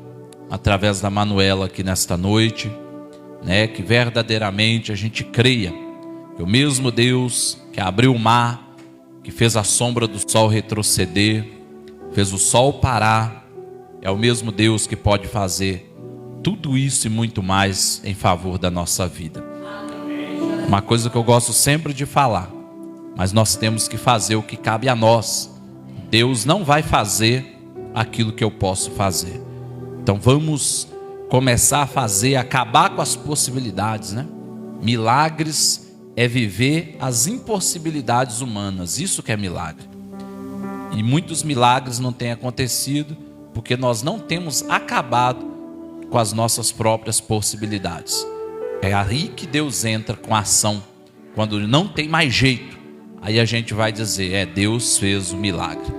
através da Manuela aqui nesta noite, né? Que verdadeiramente a gente creia que o mesmo Deus que abriu o mar, que fez a sombra do sol retroceder, fez o sol parar, é o mesmo Deus que pode fazer tudo isso e muito mais em favor da nossa vida. Uma coisa que eu gosto sempre de falar, mas nós temos que fazer o que cabe a nós. Deus não vai fazer aquilo que eu posso fazer. Então vamos começar a fazer, acabar com as possibilidades, né? Milagres é viver as impossibilidades humanas, isso que é milagre. E muitos milagres não têm acontecido porque nós não temos acabado com as nossas próprias possibilidades. É aí que Deus entra com a ação. Quando não tem mais jeito, aí a gente vai dizer, Deus fez o milagre.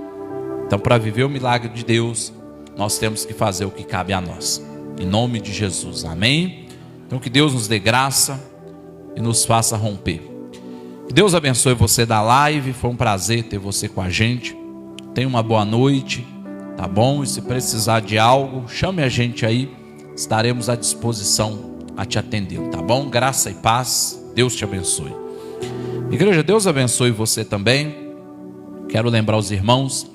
Então, para viver o milagre de Deus, nós temos que fazer o que cabe a nós. Em nome de Jesus, amém? Então que Deus nos dê graça e nos faça romper. Que Deus abençoe você da live, foi um prazer ter você com a gente. Tenha uma boa noite, tá bom? E se precisar de algo, chame a gente aí, estaremos à disposição a te atender, tá bom? Graça e paz, Deus te abençoe. Igreja, Deus abençoe você também. Quero lembrar os irmãos